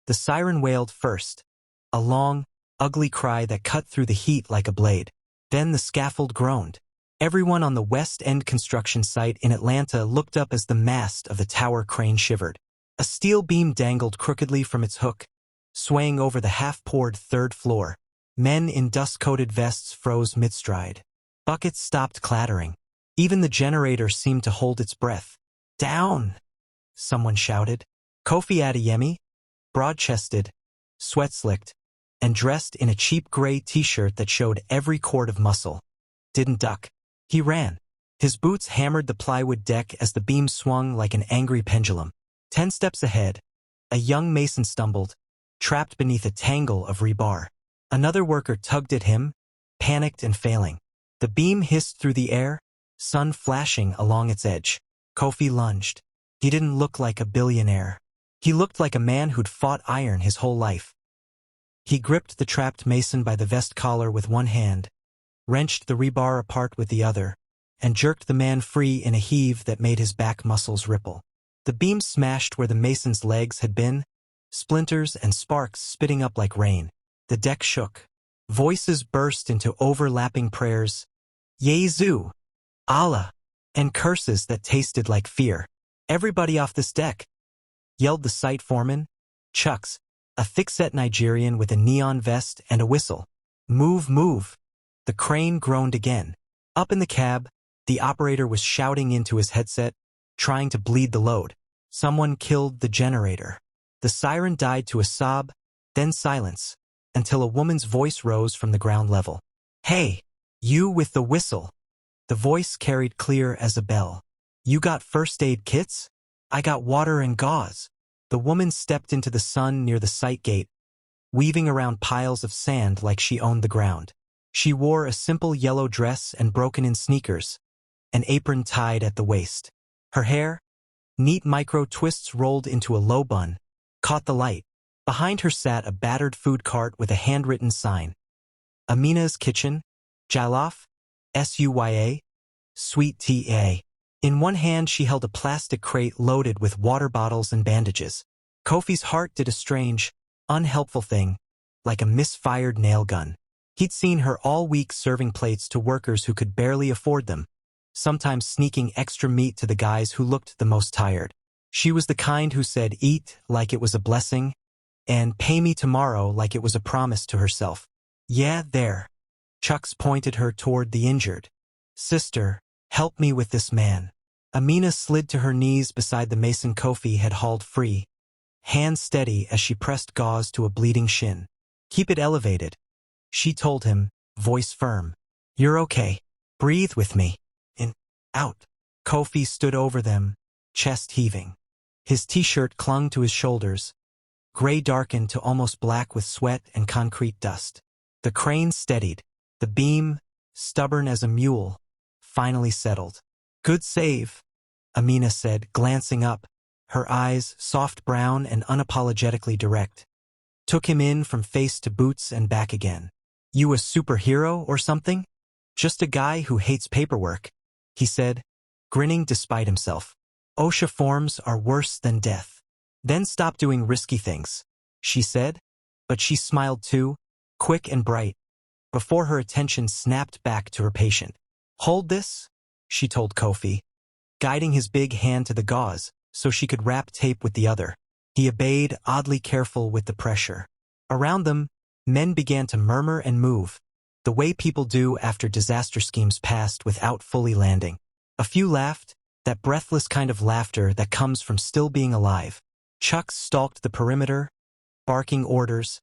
The siren wailed first, a long, ugly cry that cut through the heat like a blade. Then the scaffold groaned. Everyone on the West End construction site in Atlanta looked up as the mast of the tower crane shivered. A steel beam dangled crookedly from its hook, swaying over the half-poured third floor. Men in dust-coated vests froze mid-stride. Buckets stopped clattering. Even the generator seemed to hold its breath. "Down!" someone shouted. Kofi Adeyemi, broad-chested, sweat-slicked, and dressed in a cheap gray t-shirt that showed every cord of muscle, didn't duck. He ran. His boots hammered the plywood deck as the beam swung like an angry pendulum. 10 steps ahead, a young mason stumbled, trapped beneath a tangle of rebar. Another worker tugged at him, panicked and failing. The beam hissed through the air, sun flashing along its edge. Kofi lunged. He didn't look like a billionaire. He looked like a man who'd fought iron his whole life. He gripped the trapped mason by the vest collar with one hand, wrenched the rebar apart with the other, and jerked the man free in a heave that made his back muscles ripple. The beam smashed where the mason's legs had been, splinters and sparks spitting up like rain. The deck shook. Voices burst into overlapping prayers, "Yezu, Allah," and curses that tasted like fear. "Everybody off this deck," yelled the site foreman, Chucks, a thick-set Nigerian with a neon vest and a whistle. "Move, move." The crane groaned again. Up in the cab, the operator was shouting into his headset, trying to bleed the load. Someone killed the generator. The siren died to a sob, then silence, until a woman's voice rose from the ground level. "Hey, you with the whistle." The voice carried clear as a bell. "You got first aid kits? I got water and gauze." The woman stepped into the sun near the site gate, weaving around piles of sand like she owned the ground. She wore a simple yellow dress and broken-in sneakers, an apron tied at the waist. Her hair, neat micro-twists rolled into a low bun, caught the light. Behind her sat a battered food cart with a handwritten sign. Aminah's Kitchen, Jollof, Suya, Sweet Ta. In one hand she held a plastic crate loaded with water bottles and bandages. Kofi's heart did a strange, unhelpful thing, like a misfired nail gun. He'd seen her all week serving plates to workers who could barely afford them, sometimes sneaking extra meat to the guys who looked the most tired. She was the kind who said eat like it was a blessing, and pay me tomorrow like it was a promise to herself. "Yeah, there." Chucks pointed her toward the injured. "Sister, help me with this man." Aminah slid to her knees beside the mason Kofi had hauled free, hands steady as she pressed gauze to a bleeding shin. "Keep it elevated," she told him, voice firm. "You're okay. Breathe with me. In, out." Kofi stood over them, chest heaving. His t-shirt clung to his shoulders, gray darkened to almost black with sweat and concrete dust. The crane steadied. The beam, stubborn as a mule, finally settled. "Good save," Aminah said, glancing up, her eyes soft brown and unapologetically direct. "Took him in from face to boots and back again." "You a superhero or something?" "Just a guy who hates paperwork," he said, grinning despite himself. "OSHA forms are worse than death." "Then stop doing risky things," she said, but she smiled too, quick and bright, before her attention snapped back to her patient. "Hold this," she told Kofi, guiding his big hand to the gauze so she could wrap tape with the other. He obeyed, oddly careful with the pressure. Around them, men began to murmur and move, the way people do after disaster schemes passed without fully landing. A few laughed, that breathless kind of laughter that comes from still being alive. Chucks stalked the perimeter, barking orders,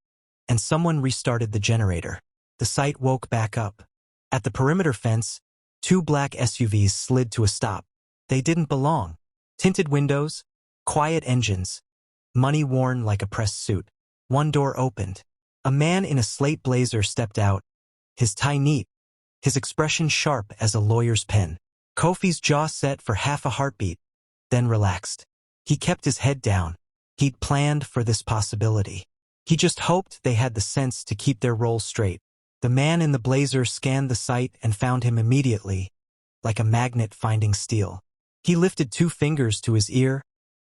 and someone restarted the generator. The site woke back up. At the perimeter fence, 2 black SUVs slid to a stop. They didn't belong. Tinted windows, quiet engines, money worn like a pressed suit. One door opened. A man in a slate blazer stepped out, his tie neat, his expression sharp as a lawyer's pen. Kofi's jaw set for half a heartbeat, then relaxed. He kept his head down. He'd planned for this possibility. He just hoped they had the sense to keep their roles straight. The man in the blazer scanned the site and found him immediately, like a magnet finding steel. He lifted 2 fingers to his ear,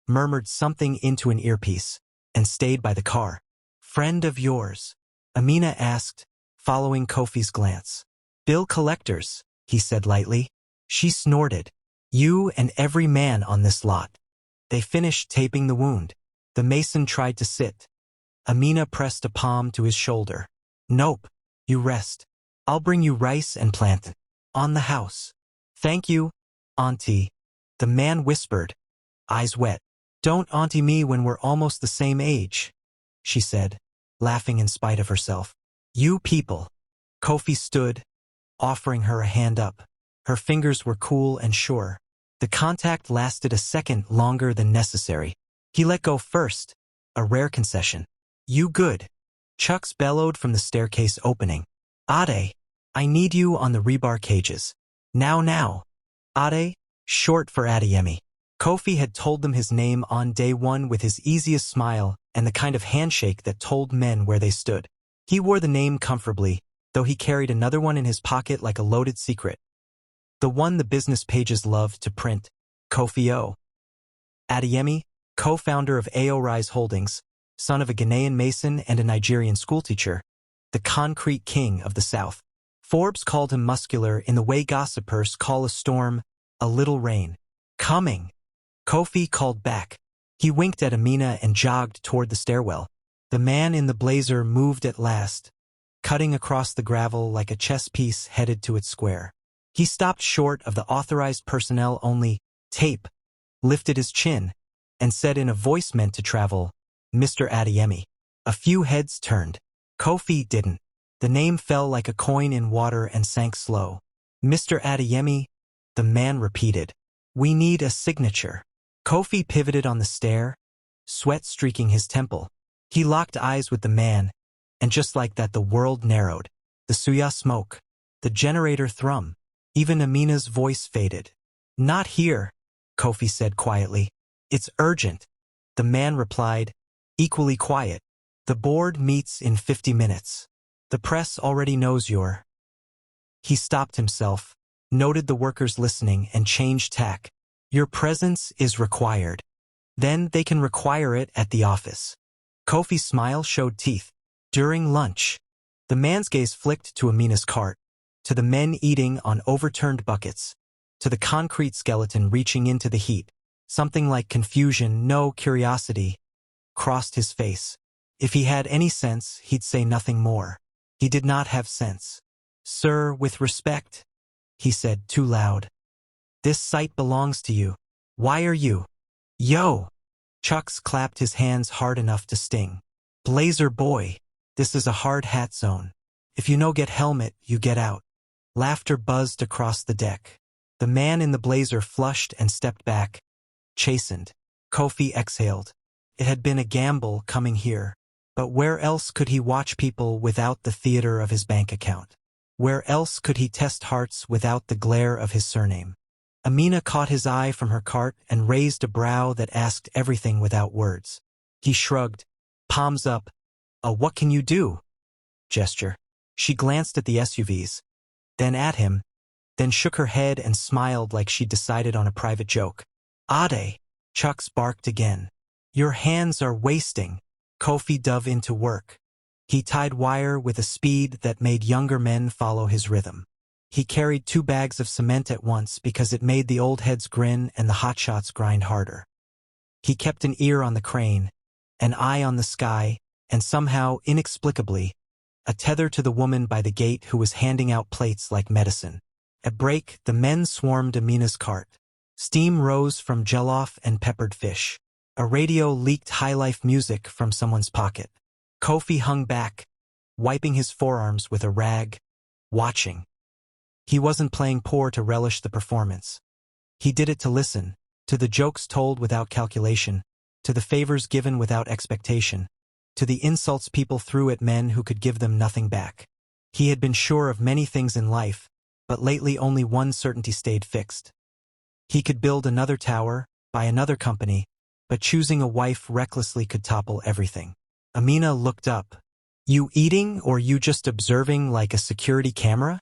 murmured something into an earpiece. and stayed by the car. Friend of yours? Aminah asked, following Kofi's glance. Bill collectors, he said lightly. She snorted. You and every man on this lot. They finished taping the wound. The mason tried to sit. Aminah pressed a palm to his shoulder. Nope, you rest. I'll bring you rice and plantain. On the house. Thank you, Auntie. The man whispered, eyes wet. Don't auntie me when we're almost the same age, she said, laughing in spite of herself. You people. Kofi stood, offering her a hand up. Her fingers were cool and sure. The contact lasted a second longer than necessary. He let go first, a rare concession. You good? Chucks bellowed from the staircase opening. Ade, I need you on the rebar cages. Now. Ade, short for Adeyemi. Kofi had told them his name on day one with his easiest smile and the kind of handshake that told men where they stood. He wore the name comfortably, though he carried another one in his pocket like a loaded secret. The one the business pages loved to print, Kofi Adeyemi, co-founder of Rise Holdings, son of a Ghanaian mason and a Nigerian schoolteacher, the concrete king of the South. Forbes called him muscular in the way gossipers call a storm, a little rain. Coming. Kofi called back. He winked at Aminah and jogged toward the stairwell. The man in the blazer moved at last, cutting across the gravel like a chess piece headed to its square. He stopped short of the authorized personnel-only tape, lifted his chin, and said in a voice meant to travel, Mr. Adeyemi. A few heads turned. Kofi didn't. The name fell like a coin in water and sank slow. Mr. Adeyemi, the man repeated. We need a signature. Kofi pivoted on the stair, sweat streaking his temple. He locked eyes with the man, and just like that the world narrowed. The suya smoke. The generator thrum. Even Aminah's voice faded. Not here, Kofi said quietly. It's urgent. The man replied, equally quiet. The board meets in 50 minutes. The press already knows you're. He stopped himself, noted the workers listening, and changed tack. Your presence is required. Then they can require it at the office. Kofi's smile showed teeth. During lunch, the man's gaze flicked to Aminah's cart, to the men eating on overturned buckets, to the concrete skeleton reaching into the heat. Something like confusion, no curiosity, crossed his face. If he had any sense, he'd say nothing more. He did not have sense. Sir, with respect, he said too loud. This site belongs to you. Why are you? Yo! Chucks clapped his hands hard enough to sting. Blazer boy, this is a hard hat zone. If you no get helmet, you get out. Laughter buzzed across the deck. The man in the blazer flushed and stepped back, chastened. Kofi exhaled. It had been a gamble coming here. But where else could he watch people without the theater of his bank account? Where else could he test hearts without the glare of his surname? Aminah caught his eye from her cart and raised a brow that asked everything without words. He shrugged, palms up, a what can you do? Gesture. She glanced at the SUVs, then at him, then shook her head and smiled like she'd decided on a private joke. Ade, Chucks barked again. Your hands are wasting. Kofi dove into work. He tied wire with a speed that made younger men follow his rhythm. He carried 2 bags of cement at once because it made the old heads grin and the hotshots grind harder. He kept an ear on the crane, an eye on the sky, and somehow, inexplicably, a tether to the woman by the gate who was handing out plates like medicine. At break, the men swarmed Aminah's cart. Steam rose from jollof and peppered fish. A radio leaked high-life music from someone's pocket. Kofi hung back, wiping his forearms with a rag, watching. He wasn't playing poor to relish the performance. He did it to listen, to the jokes told without calculation, to the favors given without expectation, to the insults people threw at men who could give them nothing back. He had been sure of many things in life, but lately only one certainty stayed fixed. He could build another tower, buy another company, but choosing a wife recklessly could topple everything. Aminah looked up. You eating or you just observing like a security camera?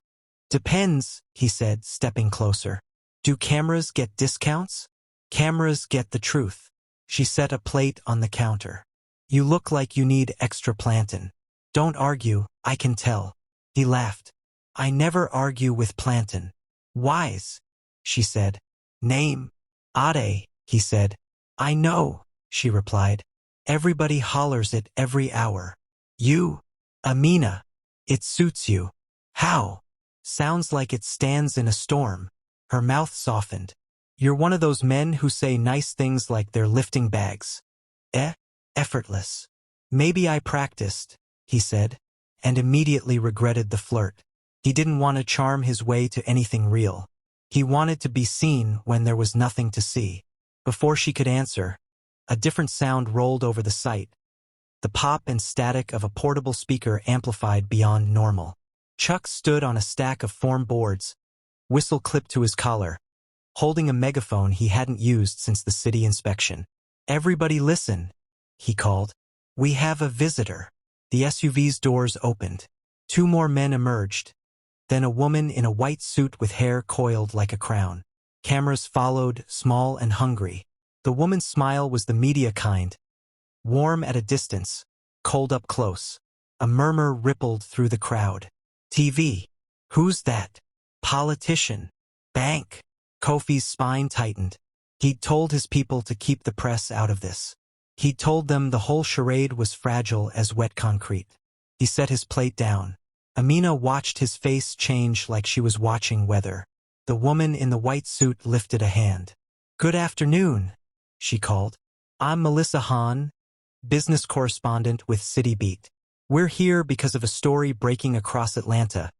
Depends, he said, stepping closer. Do cameras get discounts? Cameras get the truth. She set a plate on the counter. You look like you need extra plantain. Don't argue, I can tell. He laughed. I never argue with plantain. Wise, she said. Name? Ade, he said. I know, she replied. Everybody hollers it every hour. You? Aminah. It suits you. How? Sounds like it stands in a storm. Her mouth softened. You're one of those men who say nice things like they're lifting bags. Effortless. Maybe I practiced, he said, and immediately regretted the flirt. He didn't want to charm his way to anything real. He wanted to be seen when there was nothing to see. Before she could answer, a different sound rolled over the site. The pop and static of a portable speaker amplified beyond normal. Chuck stood on a stack of foam boards, whistle clipped to his collar, holding a megaphone he hadn't used since the city inspection. Everybody listen, he called. We have a visitor. The SUV's doors opened. 2 more men emerged. Then a woman in a white suit with hair coiled like a crown. Cameras followed, small and hungry. The woman's smile was the media kind. Warm at a distance, cold up close. A murmur rippled through the crowd. TV. Who's that? Politician. Bank. Kofi's spine tightened. He'd told his people to keep the press out of this. He'd told them the whole charade was fragile as wet concrete. He set his plate down. Aminah watched his face change like she was watching weather. The woman in the white suit lifted a hand. Good afternoon, she called. I'm Melissa Hahn, business correspondent with City Beat. We're here because of a story breaking across Atlanta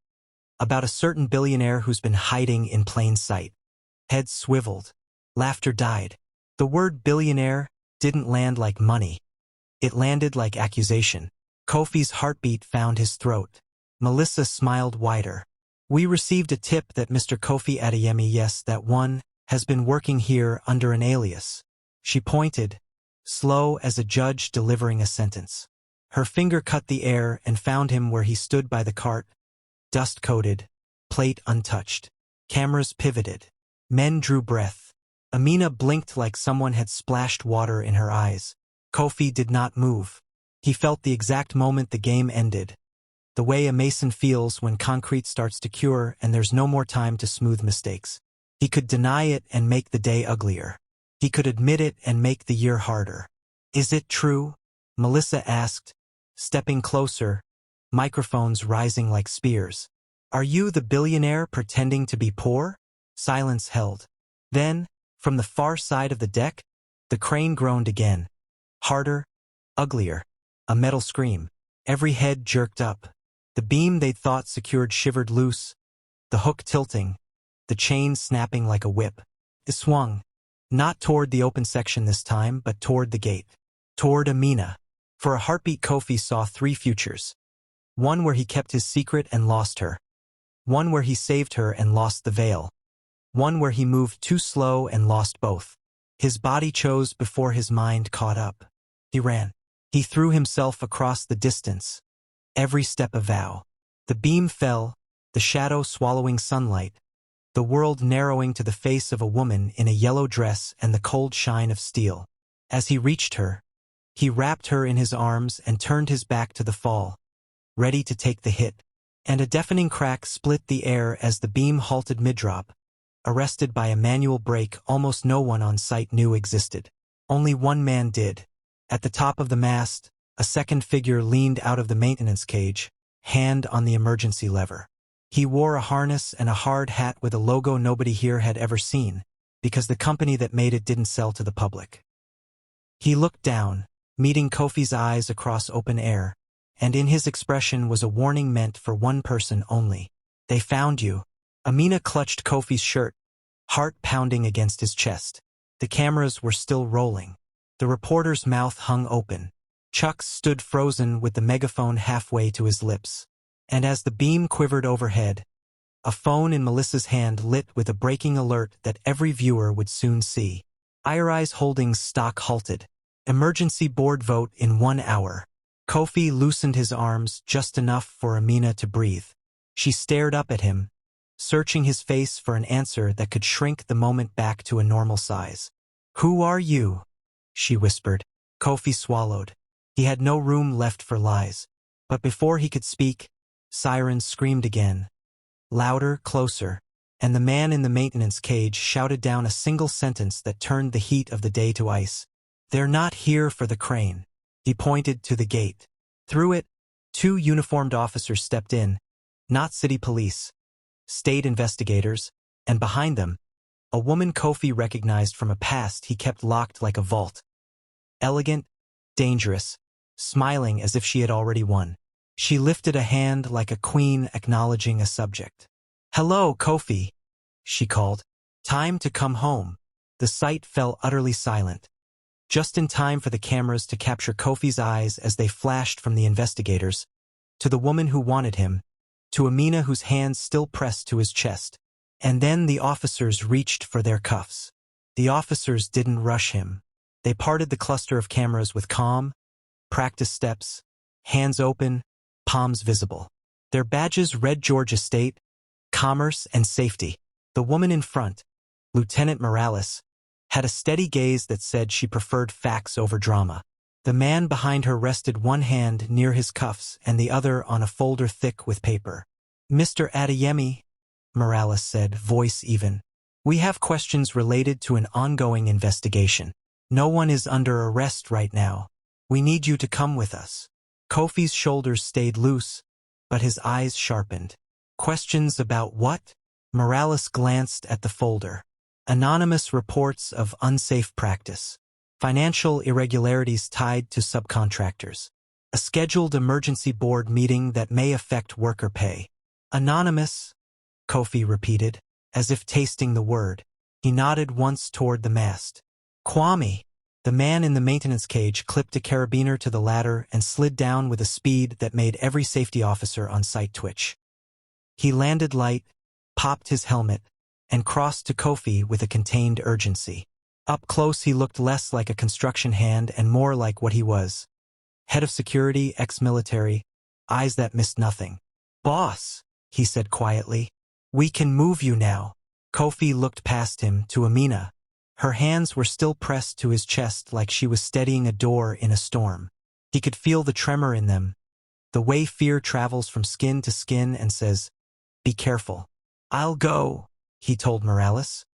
about a certain billionaire who's been hiding in plain sight. Heads swiveled. Laughter died. The word billionaire didn't land like money. It landed like accusation. Kofi's heartbeat found his throat. Melissa smiled wider. We received a tip that Mr. Kofi Adeyemi, yes, that one, has been working here under an alias. She pointed, slow as a judge delivering a sentence. Her finger cut the air and found him where he stood by the cart, dust-coated, plate untouched. Cameras pivoted. Men drew breath. Aminah blinked like someone had splashed water in her eyes. Kofi did not move. He felt the exact moment the game ended. The way a mason feels when concrete starts to cure and there's no more time to smooth mistakes. He could deny it and make the day uglier. He could admit it and make the year harder. Is it true? Melissa asked, stepping closer, microphones rising like spears. Are you the billionaire pretending to be poor? Silence held. Then, from the far side of the deck, the crane groaned again. Harder, uglier. A metal scream. Every head jerked up. The beam they'd thought secured shivered loose, the hook tilting, the chain snapping like a whip. It swung, not toward the open section this time, but toward the gate. Toward Aminah. For a heartbeat, Kofi saw 3 futures. One where he kept his secret and lost her. One where he saved her and lost the veil. One where he moved too slow and lost both. His body chose before his mind caught up. He ran. He threw himself across the distance. Every step a vow. The beam fell, the shadow swallowing sunlight, the world narrowing to the face of a woman in a yellow dress and the cold shine of steel. As he reached her, he wrapped her in his arms and turned his back to the fall, ready to take the hit. And a deafening crack split the air as the beam halted mid-drop, arrested by a manual brake almost no one on site knew existed. Only one man did. At the top of the mast, a second figure leaned out of the maintenance cage, hand on the emergency lever. He wore a harness and a hard hat with a logo nobody here had ever seen, because the company that made it didn't sell to the public. He looked down, meeting Kofi's eyes across open air, and in his expression was a warning meant for one person only. They found you. Aminah clutched Kofi's shirt, heart pounding against his chest. The cameras were still rolling. The reporter's mouth hung open. Chuck stood frozen with the megaphone halfway to his lips. And as the beam quivered overhead, a phone in Melissa's hand lit with a breaking alert that every viewer would soon see. IRI's Holdings stock halted. Emergency board vote in 1 hour. Kofi loosened his arms just enough for Aminah to breathe. She stared up at him, searching his face for an answer that could shrink the moment back to a normal size. Who are you? She whispered. Kofi swallowed. He had no room left for lies. But before he could speak, sirens screamed again. Louder, closer, and the man in the maintenance cage shouted down a single sentence that turned the heat of the day to ice. "They're not here for the crane." He pointed to the gate. Through it, 2 uniformed officers stepped in, not city police, state investigators, and behind them, a woman Kofi recognized from a past he kept locked like a vault. Elegant, dangerous, smiling as if she had already won. She lifted a hand like a queen acknowledging a subject. "Hello, Kofi," she called. "Time to come home." The site fell utterly silent, just in time for the cameras to capture Kofi's eyes as they flashed from the investigators, to the woman who wanted him, to Aminah whose hands still pressed to his chest. And then the officers reached for their cuffs. The officers didn't rush him. They parted the cluster of cameras with calm, practice steps, hands open, palms visible. Their badges read Georgia State, Commerce, and Safety. The woman in front, Lieutenant Morales, had a steady gaze that said she preferred facts over drama. The man behind her rested one hand near his cuffs and the other on a folder thick with paper. "Mr. Adeyemi," Morales said, voice even, "we have questions related to an ongoing investigation. No one is under arrest right now. We need you to come with us." Kofi's shoulders stayed loose, but his eyes sharpened. "Questions about what?" Morales glanced at the folder. "Anonymous reports of unsafe practice. Financial irregularities tied to subcontractors. A scheduled emergency board meeting that may affect worker pay." "Anonymous," Kofi repeated, as if tasting the word. He nodded once toward the mast. "Kwame." The man in the maintenance cage clipped a carabiner to the ladder and slid down with a speed that made every safety officer on site twitch. He landed light, popped his helmet, and crossed to Kofi with a contained urgency. Up close he looked less like a construction hand and more like what he was. Head of security, ex-military, eyes that missed nothing. "Boss," he said quietly, "we can move you now." Kofi looked past him to Aminah. Her hands were still pressed to his chest like she was steadying a door in a storm. He could feel the tremor in them, the way fear travels from skin to skin and says, "Be careful." "I'll go," he told Morales,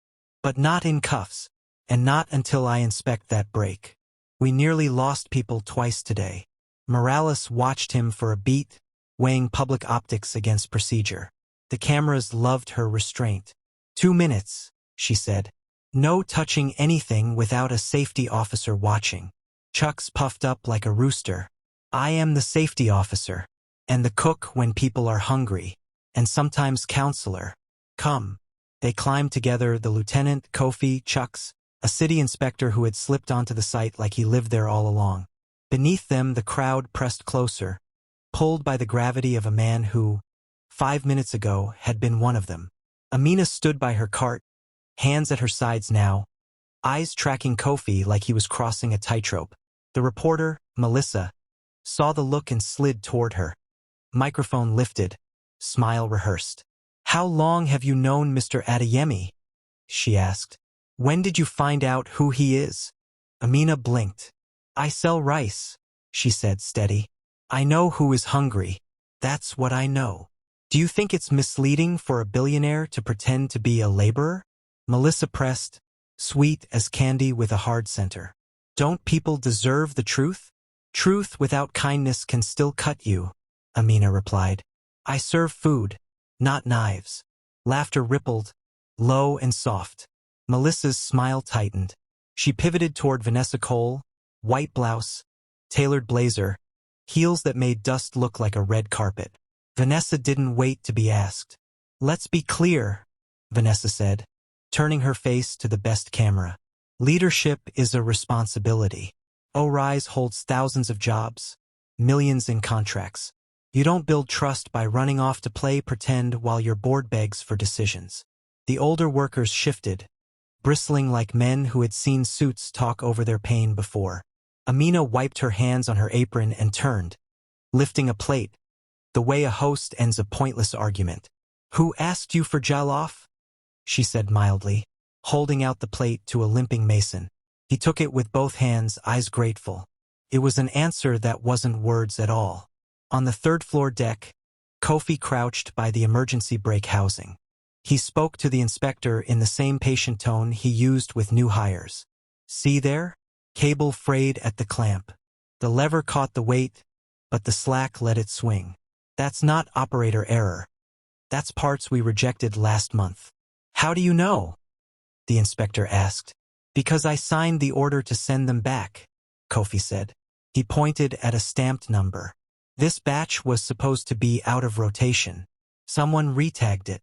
"but not in cuffs, and not until I inspect that break. We nearly lost people twice today." Morales watched him for a beat, weighing public optics against procedure. The cameras loved her restraint. "2 minutes," she said. "No touching anything without a safety officer watching." Chucks puffed up like a rooster. "I am the safety officer, and the cook when people are hungry, and sometimes counselor. Come." They climbed together, the lieutenant, Kofi, Chucks, a city inspector who had slipped onto the site like he lived there all along. Beneath them, the crowd pressed closer, pulled by the gravity of a man who, 5 minutes ago, had been one of them. Aminah stood by her cart, hands at her sides now, eyes tracking Kofi like he was crossing a tightrope. The reporter, Melissa, saw the look and slid toward her. Microphone lifted, smile rehearsed. "How long have you known Mr. Adeyemi?" she asked. "When did you find out who he is?" Aminah blinked. "I sell rice," she said steady. "I know who is hungry. That's what I know. Do you think it's misleading for a billionaire to pretend to be a laborer?" Melissa pressed, sweet as candy with a hard center. "Don't people deserve the truth?" "Truth without kindness can still cut you," Aminah replied. "I serve food, not knives." Laughter rippled, low and soft. Melissa's smile tightened. She pivoted toward Vanessa Cole, white blouse, tailored blazer, heels that made dust look like a red carpet. Vanessa didn't wait to be asked. "Let's be clear," Vanessa said, turning her face to the best camera. "Leadership is a responsibility. O'Rise holds thousands of jobs, millions in contracts. You don't build trust by running off to play pretend while your board begs for decisions." The older workers shifted, bristling like men who had seen suits talk over their pain before. Aminah wiped her hands on her apron and turned, lifting a plate, the way a host ends a pointless argument. "Who asked you for jollof?" she said mildly, holding out the plate to a limping Mason. He took it with both hands, eyes grateful. It was an answer that wasn't words at all. On the third-floor deck, Kofi crouched by the emergency brake housing. He spoke to the inspector in the same patient tone he used with new hires. "See there? Cable frayed at the clamp. The lever caught the weight, but the slack let it swing. That's not operator error. That's parts we rejected last month." "How do you know?" the inspector asked. "Because I signed the order to send them back," Kofi said. He pointed at a stamped number. This batch was supposed to be out of rotation. Someone retagged it.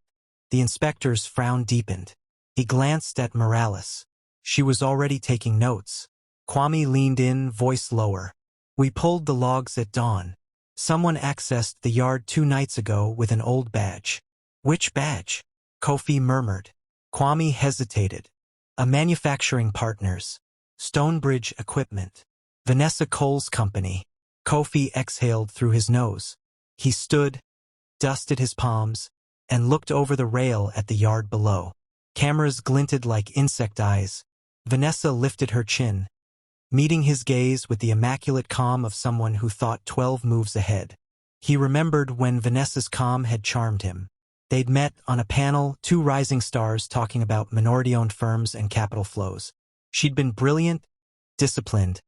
The inspector's frown deepened. He glanced at Morales. She was already taking notes. Kwame leaned in, voice lower. "We pulled the logs at dawn. Someone accessed the yard 2 nights ago with an old badge." "Which badge?" Kofi murmured. Kwame hesitated. "A manufacturing partner's. Stonebridge Equipment. Vanessa Cole's company." Kofi exhaled through his nose. He stood, dusted his palms, and looked over the rail at the yard below. Cameras glinted like insect eyes. Vanessa lifted her chin, meeting his gaze with the immaculate calm of someone who thought 12 moves ahead. He remembered when Vanessa's calm had charmed him. They'd met on a panel, 2 rising stars talking about minority-owned firms and capital flows. She'd been brilliant, disciplined,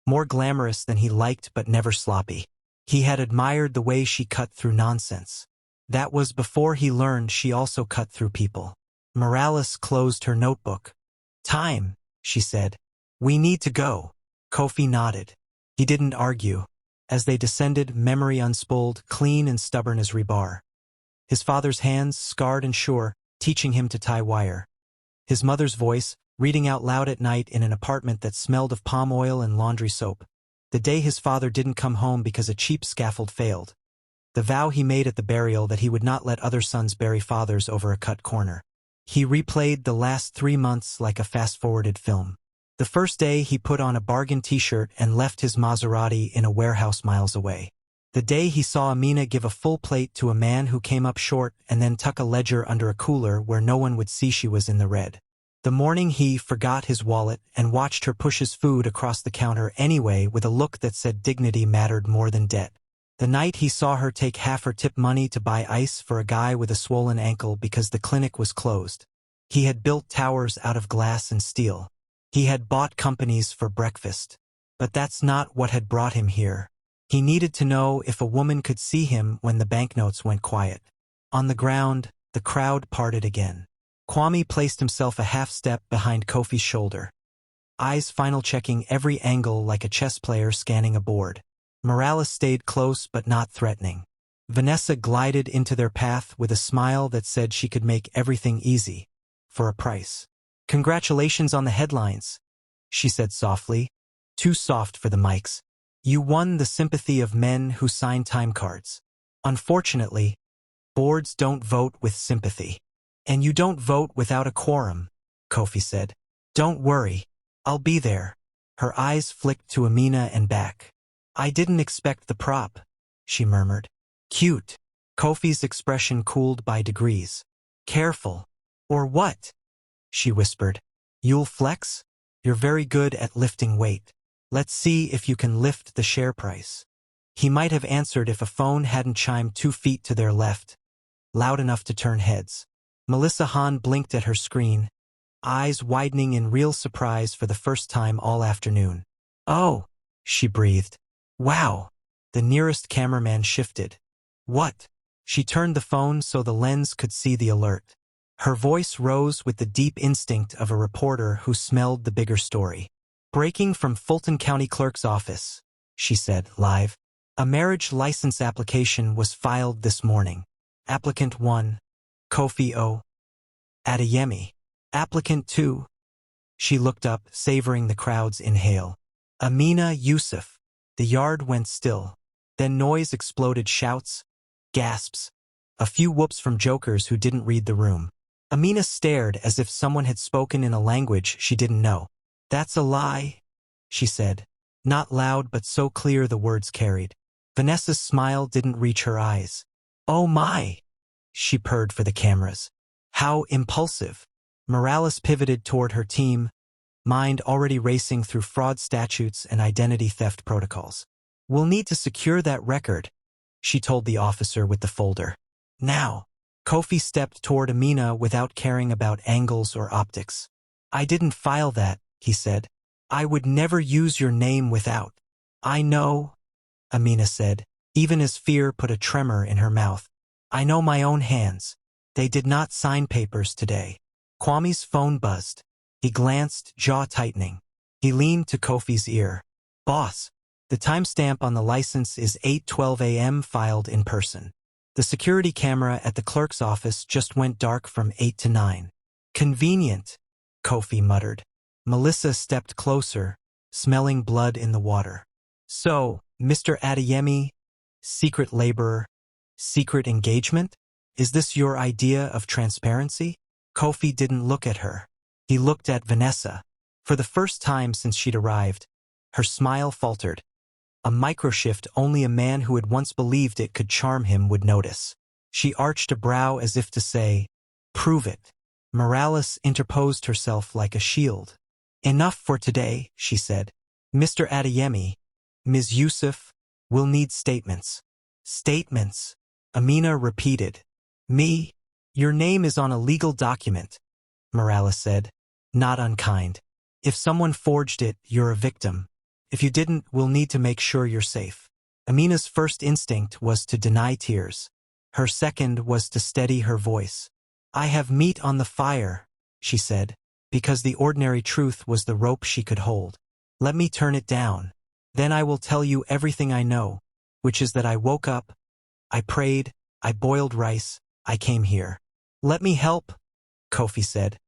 more glamorous than he liked but never sloppy. He had admired the way she cut through nonsense. That was before he learned she also cut through people. Morales closed her notebook. "Time," she said. "We need to go." Kofi nodded. He didn't argue. As they descended, memory unspooled, clean and stubborn as rebar. His father's hands, scarred and sure, teaching him to tie wire. His mother's voice, reading out loud at night in an apartment that smelled of palm oil and laundry soap. The day his father didn't come home because a cheap scaffold failed. The vow he made at the burial that he would not let other sons bury fathers over a cut corner. He replayed the last 3 months like a fast-forwarded film. The first day he put on a bargain t-shirt and left his Maserati in a warehouse miles away. The day he saw Aminah give a full plate to a man who came up short and then tuck a ledger under a cooler where no one would see she was in the red. The morning he forgot his wallet and watched her push his food across the counter anyway with a look that said dignity mattered more than debt. The night he saw her take half her tip money to buy ice for a guy with a swollen ankle because the clinic was closed. He had built towers out of glass and steel. He had bought companies for breakfast. But that's not what had brought him here. He needed to know if a woman could see him when the banknotes went quiet. On the ground, the crowd parted again. Kwame placed himself a half step behind Kofi's shoulder. Eyes final-checking every angle like a chess player scanning a board. Morales stayed close but not threatening. Vanessa glided into their path with a smile that said she could make everything easy. For a price. "Congratulations on the headlines," she said softly. Too soft for the mics. "You won the sympathy of men who sign time cards. Unfortunately, boards don't vote with sympathy. And you don't vote without a quorum," Kofi said. "Don't worry. I'll be there." Her eyes flicked to Aminah and back. "I didn't expect the prop," she murmured. "Cute." Kofi's expression cooled by degrees. "Careful." "Or what?" she whispered. "You'll flex? You're very good at lifting weight. Let's see if you can lift the share price." He might have answered if a phone hadn't chimed 2 feet to their left, loud enough to turn heads. Melissa Hahn blinked at her screen, eyes widening in real surprise for the first time all afternoon. "Oh," she breathed. "Wow." The nearest cameraman shifted. "What?" She turned the phone so the lens could see the alert. Her voice rose with the deep instinct of a reporter who smelled the bigger story. "Breaking from Fulton County Clerk's office," she said, live. "A marriage license application was filed this morning. Applicant 1, Kofi Adeyemi. Applicant 2." She looked up, savoring the crowd's inhale. "Aminah Yusuf." The yard went still. Then noise exploded, shouts, gasps, a few whoops from jokers who didn't read the room. Aminah stared as if someone had spoken in a language she didn't know. "That's a lie," she said. Not loud but so clear the words carried. Vanessa's smile didn't reach her eyes. "Oh my," she purred for the cameras. "How impulsive." Morales pivoted toward her team. mind already racing through fraud statutes and identity theft protocols. "We'll need to secure that record," she told the officer with the folder. "Now." Kofi stepped toward Aminah without caring about angles or optics. "I didn't file that," he said. "I would never use your name without." "I know," Aminah said, even as fear put a tremor in her mouth. "I know my own hands. They did not sign papers today." Kwame's phone buzzed. He glanced, jaw tightening. He leaned to Kofi's ear. "Boss, the timestamp on the license is 8:12 a.m. filed in person. The security camera at the clerk's office just went dark from 8 to 9. "Convenient," Kofi muttered. Melissa stepped closer, smelling blood in the water. "So, Mr. Adeyemi, secret laborer, secret engagement? Is this your idea of transparency?" Kofi didn't look at her. He looked at Vanessa. For the first time since she'd arrived, her smile faltered. A microshift only a man who had once believed it could charm him would notice. She arched a brow as if to say, "Prove it." Morales interposed herself like a shield. "Enough for today," she said. "Mr. Adeyemi, Ms. Yusuf, will need statements." "Statements," Aminah repeated. "Me? Your name is on a legal document," Morales said, not unkind. "If someone forged it, you're a victim. If you didn't, we'll need to make sure you're safe." Aminah's first instinct was to deny tears. Her second was to steady her voice. "I have meat on the fire," she said, because the ordinary truth was the rope she could hold. "Let me turn it down. Then I will tell you everything I know, which is that I woke up, I prayed, I boiled rice, I came here." "Let me help," Kofi said,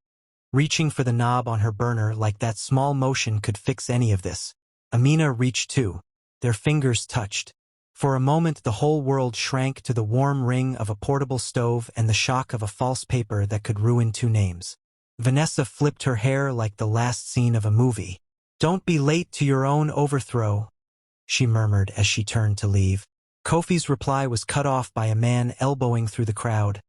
reaching for the knob on her burner like that small motion could fix any of this. Aminah reached too. Their fingers touched. For a moment the whole world shrank to the warm ring of a portable stove and the shock of a false paper that could ruin two names. Vanessa flipped her hair like the last scene of a movie. "Don't be late to your own overthrow," she murmured as she turned to leave. Kofi's reply was cut off by a man elbowing through the crowd.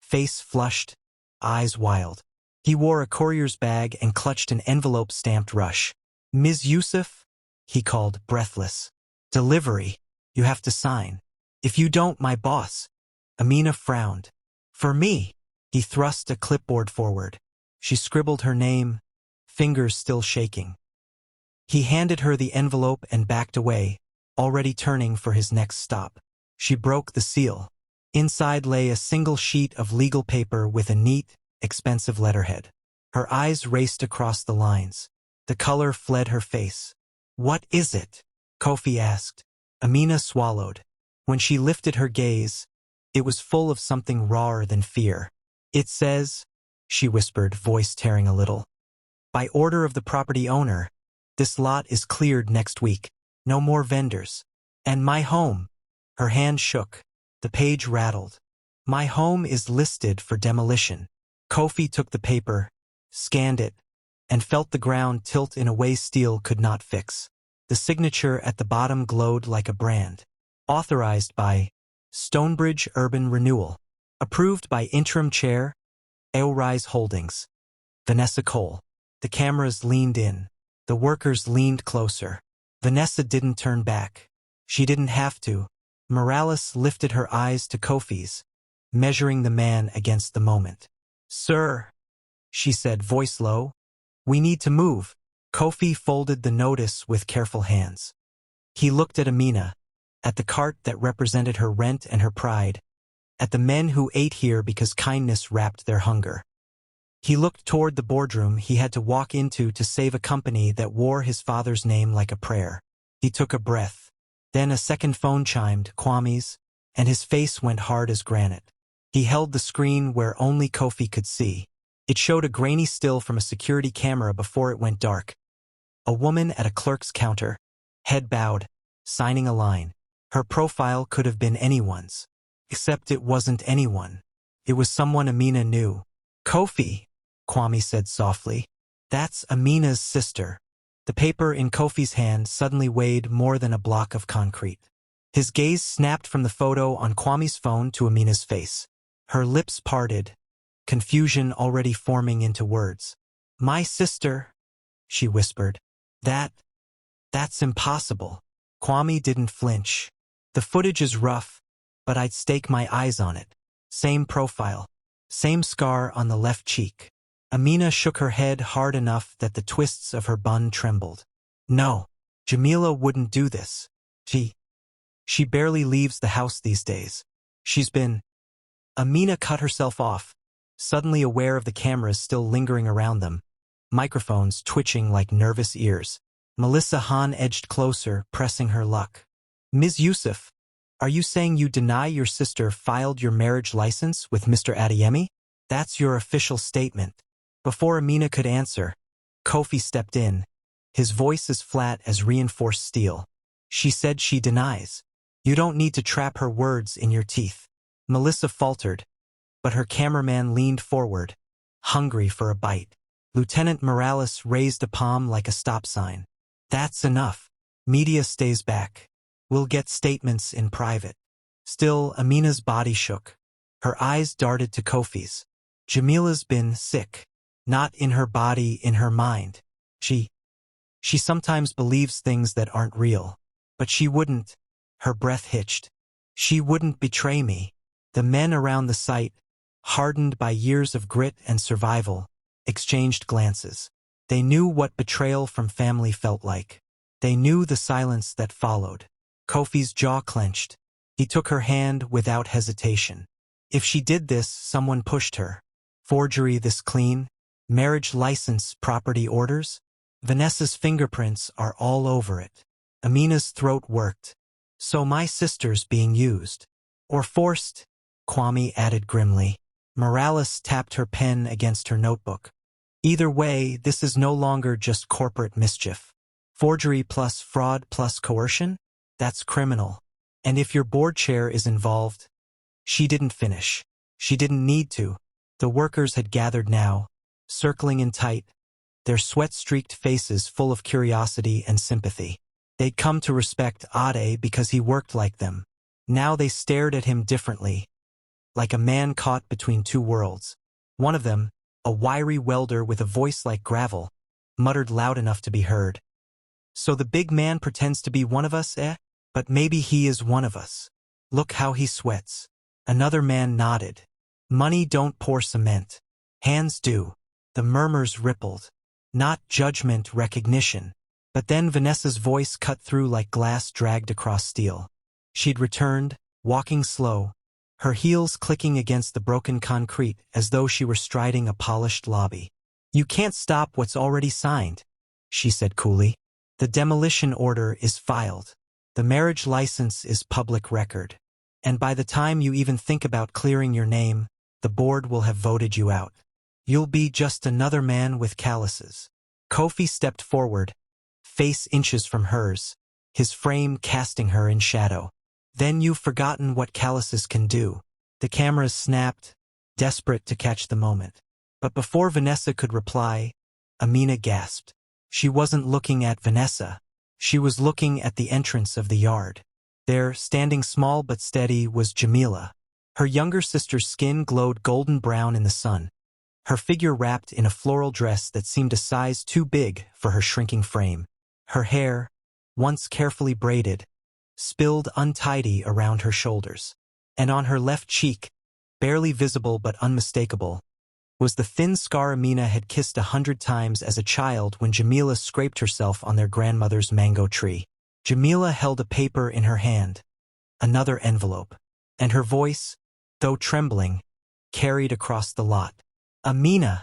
Face flushed, eyes wild. He wore a courier's bag and clutched an envelope stamped Rush. "Ms. Yusuf?" he called, breathless. "Delivery. You have to sign. If you don't, my boss." Aminah frowned. "For me." He thrust a clipboard forward. She scribbled her name, fingers still shaking. He handed her the envelope and backed away, already turning for his next stop. She broke the seal. Inside lay a single sheet of legal paper with a neat, expensive letterhead. Her eyes raced across the lines. The color fled her face. "What is it?" Kofi asked. Aminah swallowed. When she lifted her gaze, it was full of something rawer than fear. "It says," she whispered, voice tearing a little, "by order of the property owner, this lot is cleared next week. No more vendors. And my home." Her hand shook. The page rattled. "My home is listed for demolition." Kofi took the paper, scanned it, and felt the ground tilt in a way steel could not fix. The signature at the bottom glowed like a brand. Authorized by Stonebridge Urban Renewal. Approved by Interim Chair, Eorise Holdings. Vanessa Cole. The cameras leaned in. The workers leaned closer. Vanessa didn't turn back. She didn't have to. Morales lifted her eyes to Kofi's, measuring the man against the moment. "Sir," she said, voice low, "we need to move." Kofi folded the notice with careful hands. He looked at Aminah, at the cart that represented her rent and her pride, at the men who ate here because kindness wrapped their hunger. He looked toward the boardroom he had to walk into to save a company that wore his father's name like a prayer. He took a breath. Then a second phone chimed, Kwame's, and his face went hard as granite. He held the screen where only Kofi could see. It showed a grainy still from a security camera before it went dark. A woman at a clerk's counter, head bowed, signing a line. Her profile could have been anyone's. Except it wasn't anyone. It was someone Aminah knew. "Kofi," Kwame said softly. "That's Aminah's sister." The paper in Kofi's hand suddenly weighed more than a block of concrete. His gaze snapped from the photo on Kwame's phone to Aminah's face. Her lips parted, confusion already forming into words. "My sister," she whispered. That's impossible. Kwame didn't flinch. The footage is rough, but I'd stake my eyes on it. Same profile. Same scar on the left cheek. Aminah shook her head hard enough that the twists of her bun trembled. No, Jamila wouldn't do this. She barely leaves the house these days. She's been... Aminah cut herself off, suddenly aware of the cameras still lingering around them, microphones twitching like nervous ears. Melissa Hahn edged closer, pressing her luck. Ms. Yusuf, are you saying you deny your sister filed your marriage license with Mr. Adeyemi? That's your official statement. Before Aminah could answer, Kofi stepped in, his voice as flat as reinforced steel. She said she denies. You don't need to trap her words in your teeth. Melissa faltered, but her cameraman leaned forward, hungry for a bite. Lieutenant Morales raised a palm like a stop sign. That's enough. Media stays back. We'll get statements in private. Still, Aminah's body shook. Her eyes darted to Kofi's. Jamila's been sick. Not in her body, in her mind. She sometimes believes things that aren't real. But she wouldn't. Her breath hitched. She wouldn't betray me. The men around the site, hardened by years of grit and survival, exchanged glances. They knew what betrayal from family felt like. They knew the silence that followed. Kofi's jaw clenched. He took her hand without hesitation. If she did this, someone pushed her. Forgery this clean? Marriage license, property orders? Vanessa's fingerprints are all over it. Aminah's throat worked. So my sister's being used. Or forced, Kwame added grimly. Morales tapped her pen against her notebook. Either way, this is no longer just corporate mischief. Forgery plus fraud plus coercion? That's criminal. And if your board chair is involved... She didn't finish. She didn't need to. The workers had gathered now, circling in tight, their sweat-streaked faces full of curiosity and sympathy. They'd come to respect Ade because he worked like them. Now they stared at him differently, like a man caught between two worlds. One of them, a wiry welder with a voice like gravel, muttered loud enough to be heard. So the big man pretends to be one of us, eh? But maybe he is one of us. Look how he sweats. Another man nodded. Money don't pour cement. Hands do. The murmurs rippled. Not judgment, recognition. But then Vanessa's voice cut through like glass dragged across steel. She'd returned, walking slow, her heels clicking against the broken concrete as though she were striding a polished lobby. You can't stop what's already signed, she said coolly. The demolition order is filed. The marriage license is public record. And by the time you even think about clearing your name, the board will have voted you out. You'll be just another man with calluses. Kofi stepped forward, face inches from hers, his frame casting her in shadow. Then you've forgotten what calluses can do. The cameras snapped, desperate to catch the moment. But before Vanessa could reply, Aminah gasped. She wasn't looking at Vanessa. She was looking at the entrance of the yard. There, standing small but steady, was Jamila. Her younger sister's skin glowed golden brown in the sun, her figure wrapped in a floral dress that seemed a size too big for her shrinking frame. Her hair, once carefully braided, spilled untidy around her shoulders. And on her left cheek, barely visible but unmistakable, was the thin scar Aminah had kissed 100 times as a child when Jamila scraped herself on their grandmother's mango tree. Jamila held a paper in her hand, another envelope, and her voice, though trembling, carried across the lot. Aminah,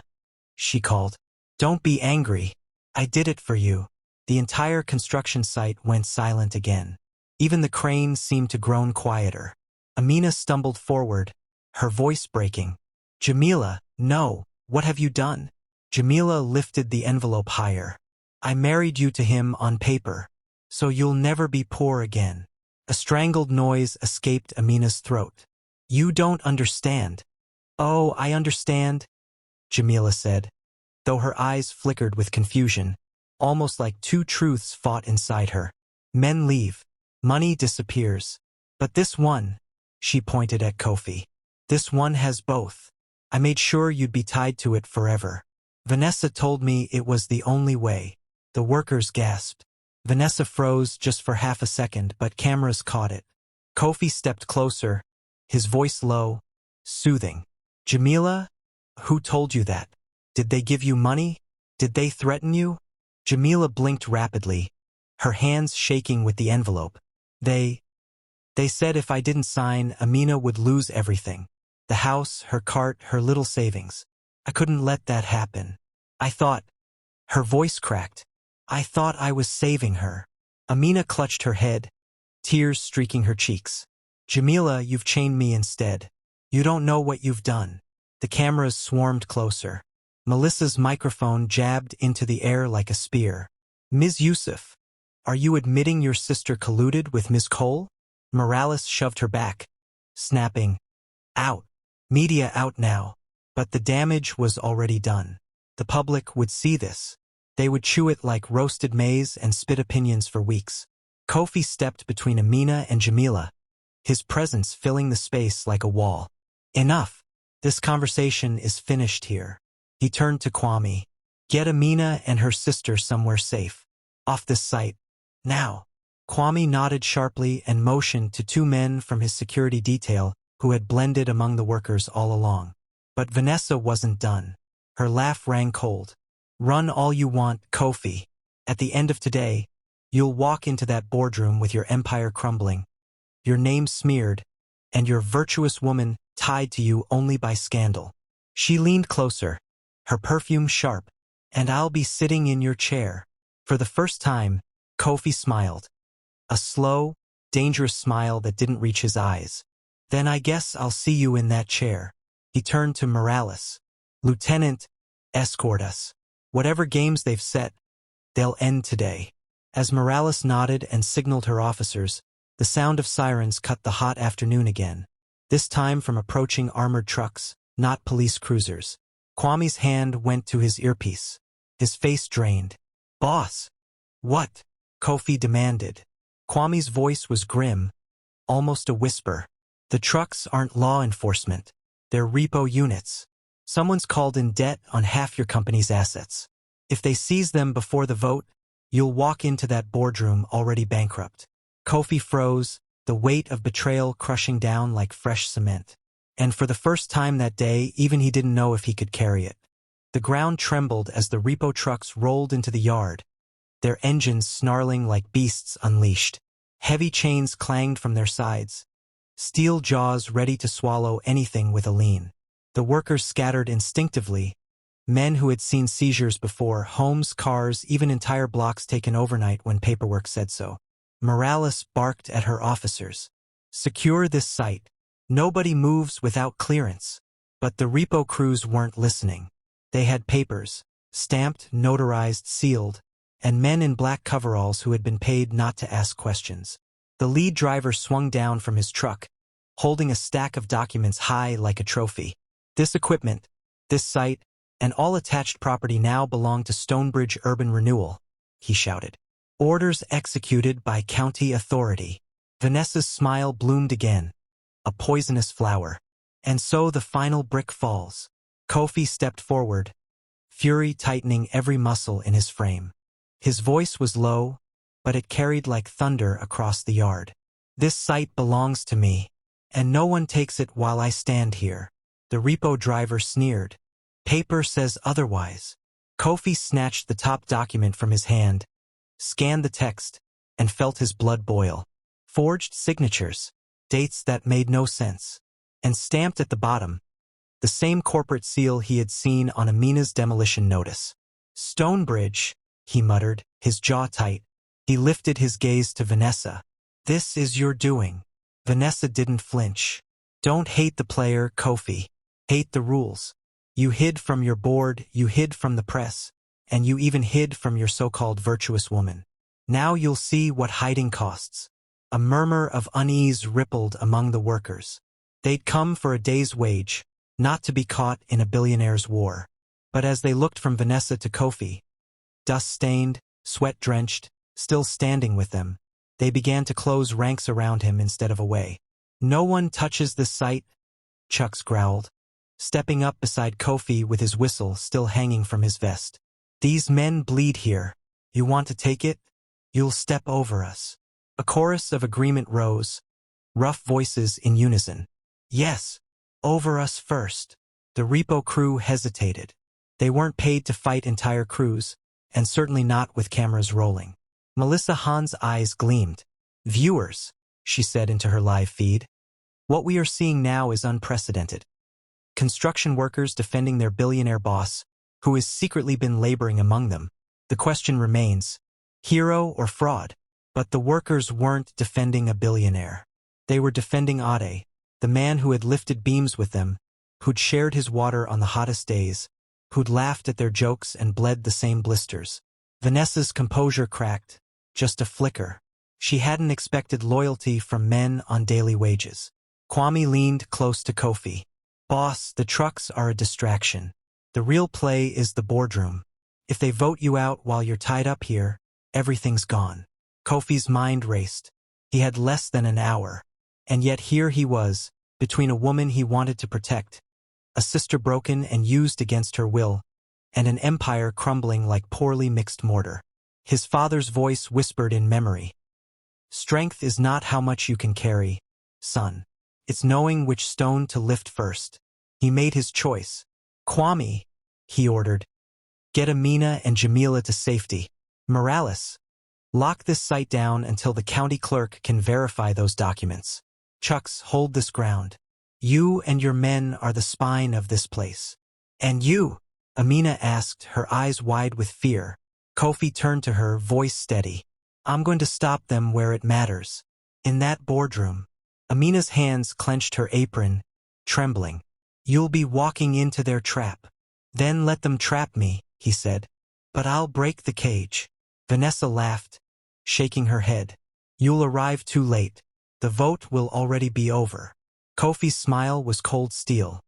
she called. Don't be angry. I did it for you. The entire construction site went silent again. Even the crane seemed to groan quieter. Aminah stumbled forward, her voice breaking. Jamila, no, what have you done? Jamila lifted the envelope higher. I married you to him on paper, so you'll never be poor again. A strangled noise escaped Aminah's throat. You don't understand. Oh, I understand, Jamila said, though her eyes flickered with confusion, almost like two truths fought inside her. Men leave. Money disappears. But this one, she pointed at Kofi. This one has both. I made sure you'd be tied to it forever. Vanessa told me it was the only way. The workers gasped. Vanessa froze just for half a second, but cameras caught it. Kofi stepped closer, his voice low, soothing. Jamila? Who told you that? Did they give you money? Did they threaten you? Jamila blinked rapidly, her hands shaking with the envelope. They said if I didn't sign, Aminah would lose everything. The house, her cart, her little savings. I couldn't let that happen. I thought. Her voice cracked. I thought I was saving her. Aminah clutched her head, tears streaking her cheeks. Jamila, you've chained me instead. You don't know what you've done. The cameras swarmed closer. Melissa's microphone jabbed into the air like a spear. Ms. Yusuf, are you admitting your sister colluded with Ms. Cole? Morales shoved her back, snapping, out. Media out now. But the damage was already done. The public would see this. They would chew it like roasted maize and spit opinions for weeks. Kofi stepped between Aminah and Jamila, his presence filling the space like a wall. Enough. This conversation is finished here. He turned to Kwame. Get Aminah and her sister somewhere safe. Off this site. Now. Kwame nodded sharply and motioned to two men from his security detail who had blended among the workers all along. But Vanessa wasn't done. Her laugh rang cold. Run all you want, Kofi. At the end of today, you'll walk into that boardroom with your empire crumbling, your name smeared, and your virtuous woman tied to you only by scandal. She leaned closer, her perfume sharp, and I'll be sitting in your chair. For the first time, Kofi smiled. A slow, dangerous smile that didn't reach his eyes. Then I guess I'll see you in that chair. He turned to Morales. Lieutenant, escort us. Whatever games they've set, they'll end today. As Morales nodded and signaled her officers, the sound of sirens cut the hot afternoon again. This time from approaching armored trucks, not police cruisers. Kwame's hand went to his earpiece. His face drained. Boss! What? Kofi demanded. Kwame's voice was grim, almost a whisper. The trucks aren't law enforcement. They're repo units. Someone's called in debt on half your company's assets. If they seize them before the vote, you'll walk into that boardroom already bankrupt. Kofi froze, the weight of betrayal crushing down like fresh cement. And for the first time that day, even he didn't know if he could carry it. The ground trembled as the repo trucks rolled into the yard, their engines snarling like beasts unleashed. Heavy chains clanged from their sides, steel jaws ready to swallow anything with a lean. The workers scattered instinctively, men who had seen seizures before, homes, cars, even entire blocks taken overnight when paperwork said so. Morales barked at her officers. Secure this site. Nobody moves without clearance. But the repo crews weren't listening. They had papers, stamped, notarized, sealed, and men in black coveralls who had been paid not to ask questions. The lead driver swung down from his truck, holding a stack of documents high like a trophy. This equipment, this site, and all attached property now belong to Stonebridge Urban Renewal, he shouted. Orders executed by county authority. Vanessa's smile bloomed again, a poisonous flower. And so the final brick falls. Kofi stepped forward, fury tightening every muscle in his frame. His voice was low, but it carried like thunder across the yard. This site belongs to me, and no one takes it while I stand here. The repo driver sneered. Paper says otherwise. Kofi snatched the top document from his hand, scanned the text, and felt his blood boil. Forged signatures, dates that made no sense. And stamped at the bottom, the same corporate seal he had seen on Aminah's demolition notice. Stonebridge, he muttered, his jaw tight. He lifted his gaze to Vanessa. This is your doing. Vanessa didn't flinch. Don't hate the player, Kofi. Hate the rules. You hid from your board, you hid from the press, and you even hid from your so-called virtuous woman. Now you'll see what hiding costs. A murmur of unease rippled among the workers. They'd come for a day's wage, not to be caught in a billionaire's war. But as they looked from Vanessa to Kofi, dust-stained, sweat-drenched, still standing with them, they began to close ranks around him instead of away. No one touches this site, Chucks growled, stepping up beside Kofi with his whistle still hanging from his vest. These men bleed here. You want to take it? You'll step over us. A chorus of agreement rose, rough voices in unison. Yes, over us first. The repo crew hesitated. They weren't paid to fight entire crews, and certainly not with cameras rolling. Melissa Hahn's eyes gleamed. Viewers, she said into her live feed. What we are seeing now is unprecedented. Construction workers defending their billionaire boss, who has secretly been laboring among them. The question remains, hero or fraud? But the workers weren't defending a billionaire. They were defending Ade, the man who had lifted beams with them, who'd shared his water on the hottest days, who'd laughed at their jokes and bled the same blisters. Vanessa's composure cracked, just a flicker. She hadn't expected loyalty from men on daily wages. Kwame leaned close to Kofi. Boss, the trucks are a distraction. The real play is the boardroom. If they vote you out while you're tied up here, everything's gone. Kofi's mind raced. He had less than an hour. And yet here he was, between a woman he wanted to protect, a sister broken and used against her will, and an empire crumbling like poorly mixed mortar. His father's voice whispered in memory. Strength is not how much you can carry, son. It's knowing which stone to lift first. He made his choice. Kwame, he ordered. Get Aminah and Jamila to safety. Morales, lock this site down until the county clerk can verify those documents. Chucks, hold this ground. You and your men are the spine of this place. And you? Aminah asked, her eyes wide with fear. Kofi turned to her, voice steady. I'm going to stop them where it matters. In that boardroom. Aminah's hands clenched her apron, trembling. You'll be walking into their trap. Then let them trap me, he said. But I'll break the cage. Vanessa laughed, shaking her head. You'll arrive too late. The vote will already be over. Kofi's smile was cold steel.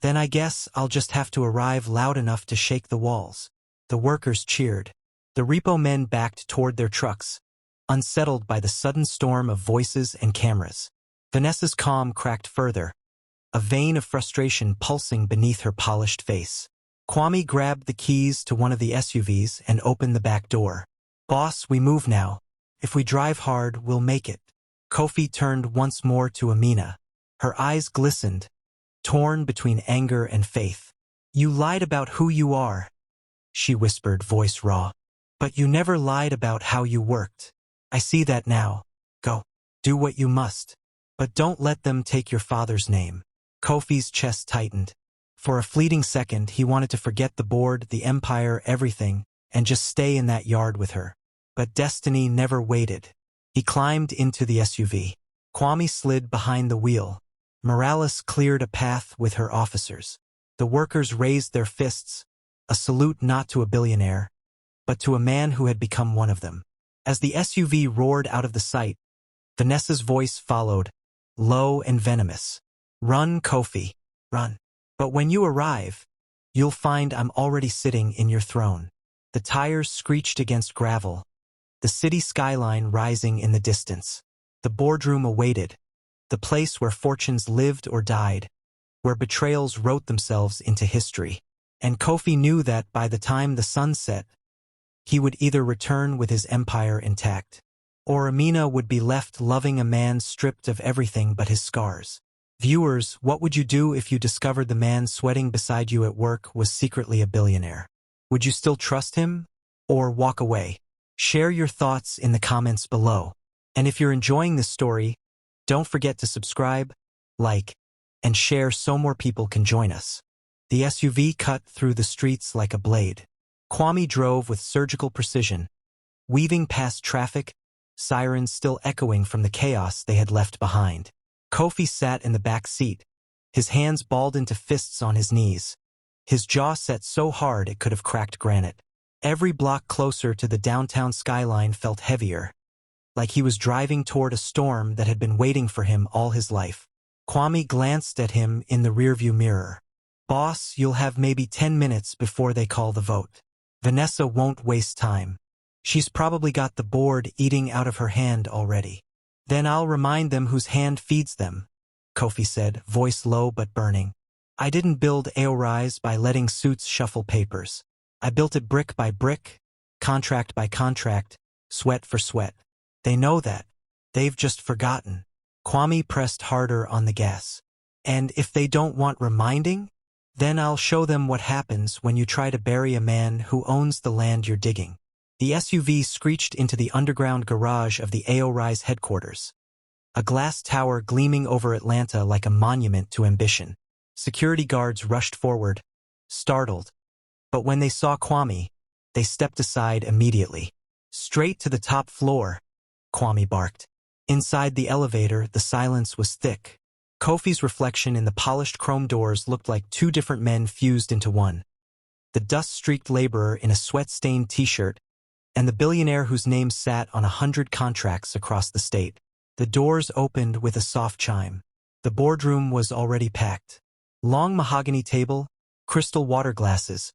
Then I guess I'll just have to arrive loud enough to shake the walls. The workers cheered. The repo men backed toward their trucks, unsettled by the sudden storm of voices and cameras. Vanessa's calm cracked further, a vein of frustration pulsing beneath her polished face. Kwame grabbed the keys to one of the SUVs and opened the back door. Boss, we move now. If we drive hard, we'll make it. Kofi turned once more to Aminah. Her eyes glistened, torn between anger and faith. You lied about who you are, she whispered, voice raw. But you never lied about how you worked. I see that now. Go. Do what you must. But don't let them take your father's name. Kofi's chest tightened. For a fleeting second, he wanted to forget the board, the empire, everything, and just stay in that yard with her. But destiny never waited. He climbed into the SUV. Kwame slid behind the wheel. Morales cleared a path with her officers. The workers raised their fists, a salute not to a billionaire, but to a man who had become one of them. As the SUV roared out of the sight, Vanessa's voice followed, low and venomous. Run, Kofi, run. But when you arrive, you'll find I'm already sitting in your throne. The tires screeched against gravel, the city skyline rising in the distance. The boardroom awaited, the place where fortunes lived or died, where betrayals wrote themselves into history. And Kofi knew that by the time the sun set, he would either return with his empire intact, or Aminah would be left loving a man stripped of everything but his scars. Viewers, what would you do if you discovered the man sweating beside you at work was secretly a billionaire? Would you still trust him, or walk away? Share your thoughts in the comments below. And if you're enjoying this story, don't forget to subscribe, like, and share so more people can join us. The SUV cut through the streets like a blade. Kwame drove with surgical precision, weaving past traffic, sirens still echoing from the chaos they had left behind. Kofi sat in the back seat, his hands balled into fists on his knees, his jaw set so hard it could have cracked granite. Every block closer to the downtown skyline felt heavier, like he was driving toward a storm that had been waiting for him all his life. Kwame glanced at him in the rearview mirror. Boss, you'll have maybe 10 minutes before they call the vote. Vanessa won't waste time. She's probably got the board eating out of her hand already. Then I'll remind them whose hand feeds them, Kofi said, voice low but burning. I didn't build Aorise by letting suits shuffle papers. I built it brick by brick, contract by contract, sweat for sweat. They know that. They've just forgotten. Kwame pressed harder on the gas. And if they don't want reminding, then I'll show them what happens when you try to bury a man who owns the land you're digging. The SUV screeched into the underground garage of the AO-Rise headquarters. A glass tower gleaming over Atlanta like a monument to ambition. Security guards rushed forward, startled. But when they saw Kwame, they stepped aside immediately. Straight to the top floor, Kwame barked. Inside the elevator, the silence was thick. Kofi's reflection in the polished chrome doors looked like two different men fused into one. The dust-streaked laborer in a sweat-stained t-shirt, and the billionaire whose name sat on 100 contracts across the state. The doors opened with a soft chime. The boardroom was already packed. Long mahogany table, crystal water glasses,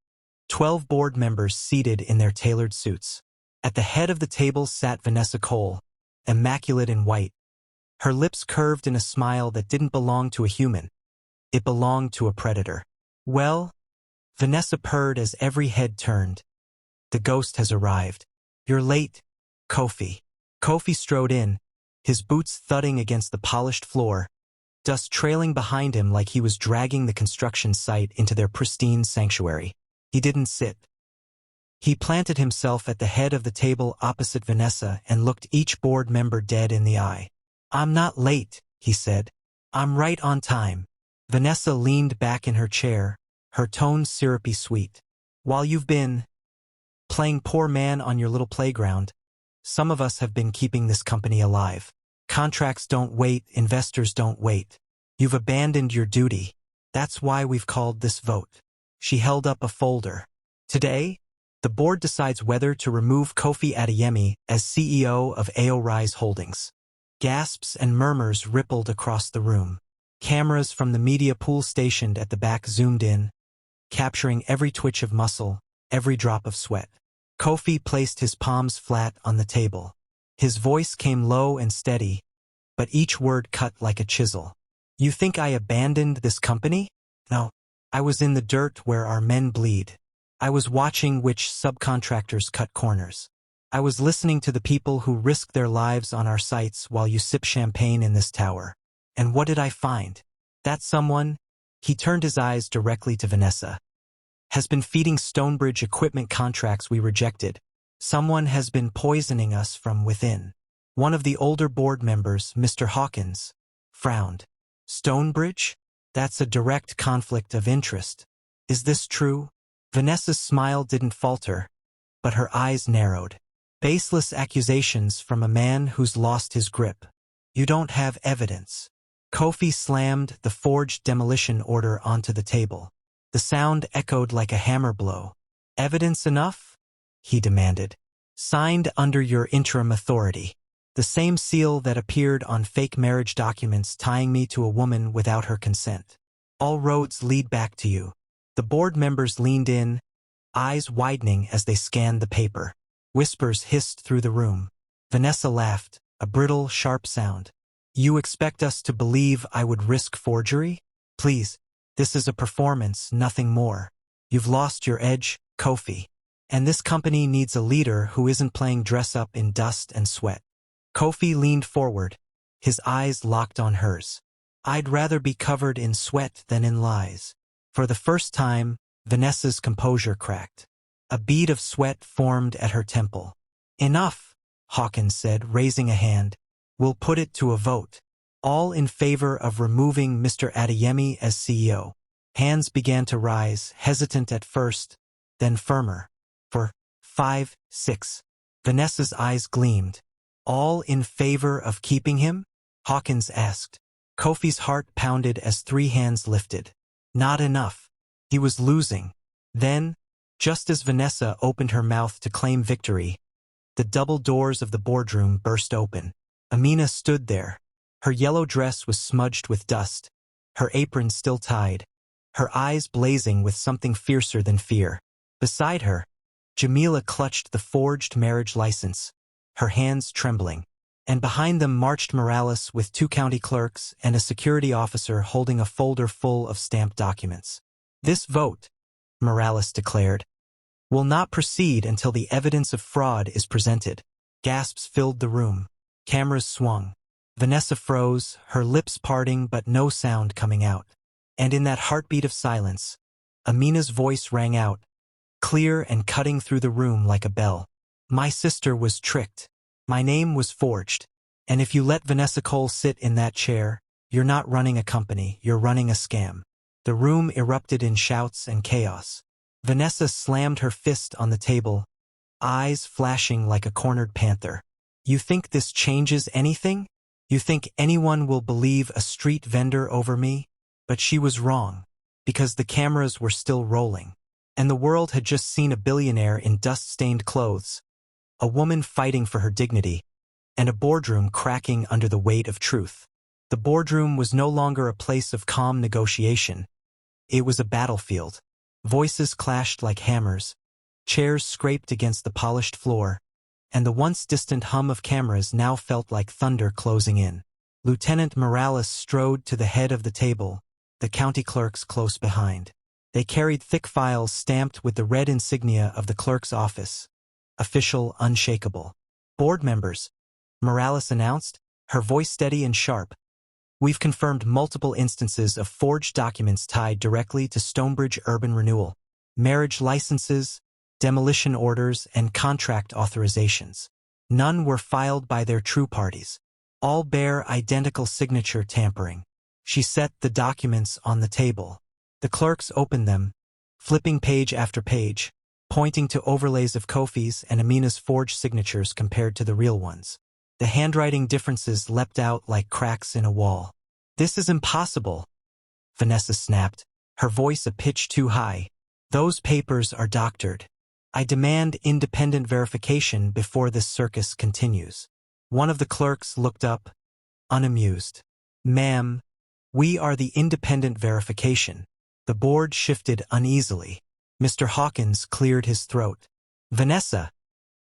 12 board members seated in their tailored suits. At the head of the table sat Vanessa Cole, immaculate in white. Her lips curved in a smile that didn't belong to a human. It belonged to a predator. Well, Vanessa purred as every head turned. The ghost has arrived. You're late, Kofi. Kofi strode in, his boots thudding against the polished floor, dust trailing behind him like he was dragging the construction site into their pristine sanctuary. He didn't sit. He planted himself at the head of the table opposite Vanessa and looked each board member dead in the eye. I'm not late, he said. I'm right on time. Vanessa leaned back in her chair, her tone syrupy sweet. While you've been playing poor man on your little playground, some of us have been keeping this company alive. Contracts don't wait, investors don't wait. You've abandoned your duty. That's why we've called this vote. She held up a folder. Today, the board decides whether to remove Kofi Adeyemi as CEO of AO-Rise Holdings. Gasps and murmurs rippled across the room. Cameras from the media pool stationed at the back zoomed in, capturing every twitch of muscle, every drop of sweat. Kofi placed his palms flat on the table. His voice came low and steady, but each word cut like a chisel. You think I abandoned this company? No. I was in the dirt where our men bleed. I was watching which subcontractors cut corners. I was listening to the people who risk their lives on our sites while you sip champagne in this tower. And what did I find? That someone, he turned his eyes directly to Vanessa, has been feeding Stonebridge equipment contracts we rejected. Someone has been poisoning us from within. One of the older board members, Mr. Hawkins, frowned. Stonebridge? That's a direct conflict of interest. Is this true? Vanessa's smile didn't falter, but her eyes narrowed. Baseless accusations from a man who's lost his grip. You don't have evidence. Kofi slammed the forged demolition order onto the table. The sound echoed like a hammer blow. Evidence enough? He demanded. Signed under your interim authority. The same seal that appeared on fake marriage documents tying me to a woman without her consent. All roads lead back to you. The board members leaned in, eyes widening as they scanned the paper. Whispers hissed through the room. Vanessa laughed, a brittle, sharp sound. You expect us to believe I would risk forgery? Please, this is a performance, nothing more. You've lost your edge, Kofi. And this company needs a leader who isn't playing dress-up in dust and sweat. Kofi leaned forward, his eyes locked on hers. I'd rather be covered in sweat than in lies. For the first time, Vanessa's composure cracked. A bead of sweat formed at her temple. Enough, Hawkins said, raising a hand. We'll put it to a vote. All in favor of removing Mr. Adeyemi as CEO. Hands began to rise, hesitant at first, then firmer. For 5, 6. Vanessa's eyes gleamed. All in favor of keeping him? Hawkins asked. Kofi's heart pounded as 3 hands lifted. Not enough. He was losing. Then, just as Vanessa opened her mouth to claim victory, the double doors of the boardroom burst open. Aminah stood there. Her yellow dress was smudged with dust, her apron still tied, her eyes blazing with something fiercer than fear. Beside her, Jamila clutched the forged marriage license, her hands trembling. And behind them marched Morales with 2 county clerks and a security officer holding a folder full of stamped documents. This vote, Morales declared, Will not proceed until the evidence of fraud is presented. Gasps filled the room. Cameras swung. Vanessa froze, her lips parting but no sound coming out. And in that heartbeat of silence, Aminah's voice rang out, clear and cutting through the room like a bell. My sister was tricked. My name was forged. And if you let Vanessa Cole sit in that chair, you're not running a company, you're running a scam. The room erupted in shouts and chaos. Vanessa slammed her fist on the table, eyes flashing like a cornered panther. You think this changes anything? You think anyone will believe a street vendor over me? But she was wrong, because the cameras were still rolling. And the world had just seen a billionaire in dust-stained clothes, a woman fighting for her dignity, and a boardroom cracking under the weight of truth. The boardroom was no longer a place of calm negotiation. It was a battlefield. Voices clashed like hammers, chairs scraped against the polished floor, and the once distant hum of cameras now felt like thunder closing in. Lieutenant Morales strode to the head of the table, the county clerks close behind. They carried thick files stamped with the red insignia of the clerk's office. Official, unshakable. Board members, Morales announced, her voice steady and sharp. We've confirmed multiple instances of forged documents tied directly to Stonebridge urban renewal, marriage licenses, demolition orders, and contract authorizations. None were filed by their true parties. All bear identical signature tampering. She set the documents on the table. The clerks opened them, flipping page after page, pointing to overlays of Kofi's and Aminah's forged signatures compared to the real ones. The handwriting differences leapt out like cracks in a wall. This is impossible, Vanessa snapped, her voice a pitch too high. Those papers are doctored. I demand independent verification before this circus continues. One of the clerks looked up, unamused. Ma'am, we are the independent verification. The board shifted uneasily. Mr. Hawkins cleared his throat. Vanessa,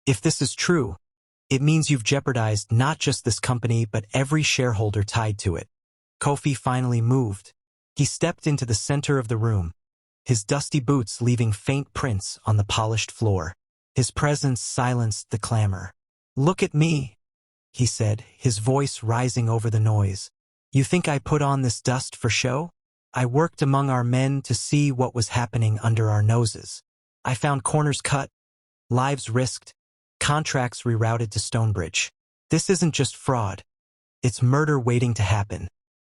if this is true, it means you've jeopardized not just this company but every shareholder tied to it. Kofi finally moved. He stepped into the center of the room, his dusty boots leaving faint prints on the polished floor. His presence silenced the clamor. Look at me, he said, his voice rising over the noise. You think I put on this dust for show? I worked among our men to see what was happening under our noses. I found corners cut, lives risked, contracts rerouted to Stonebridge. This isn't just fraud. It's murder waiting to happen.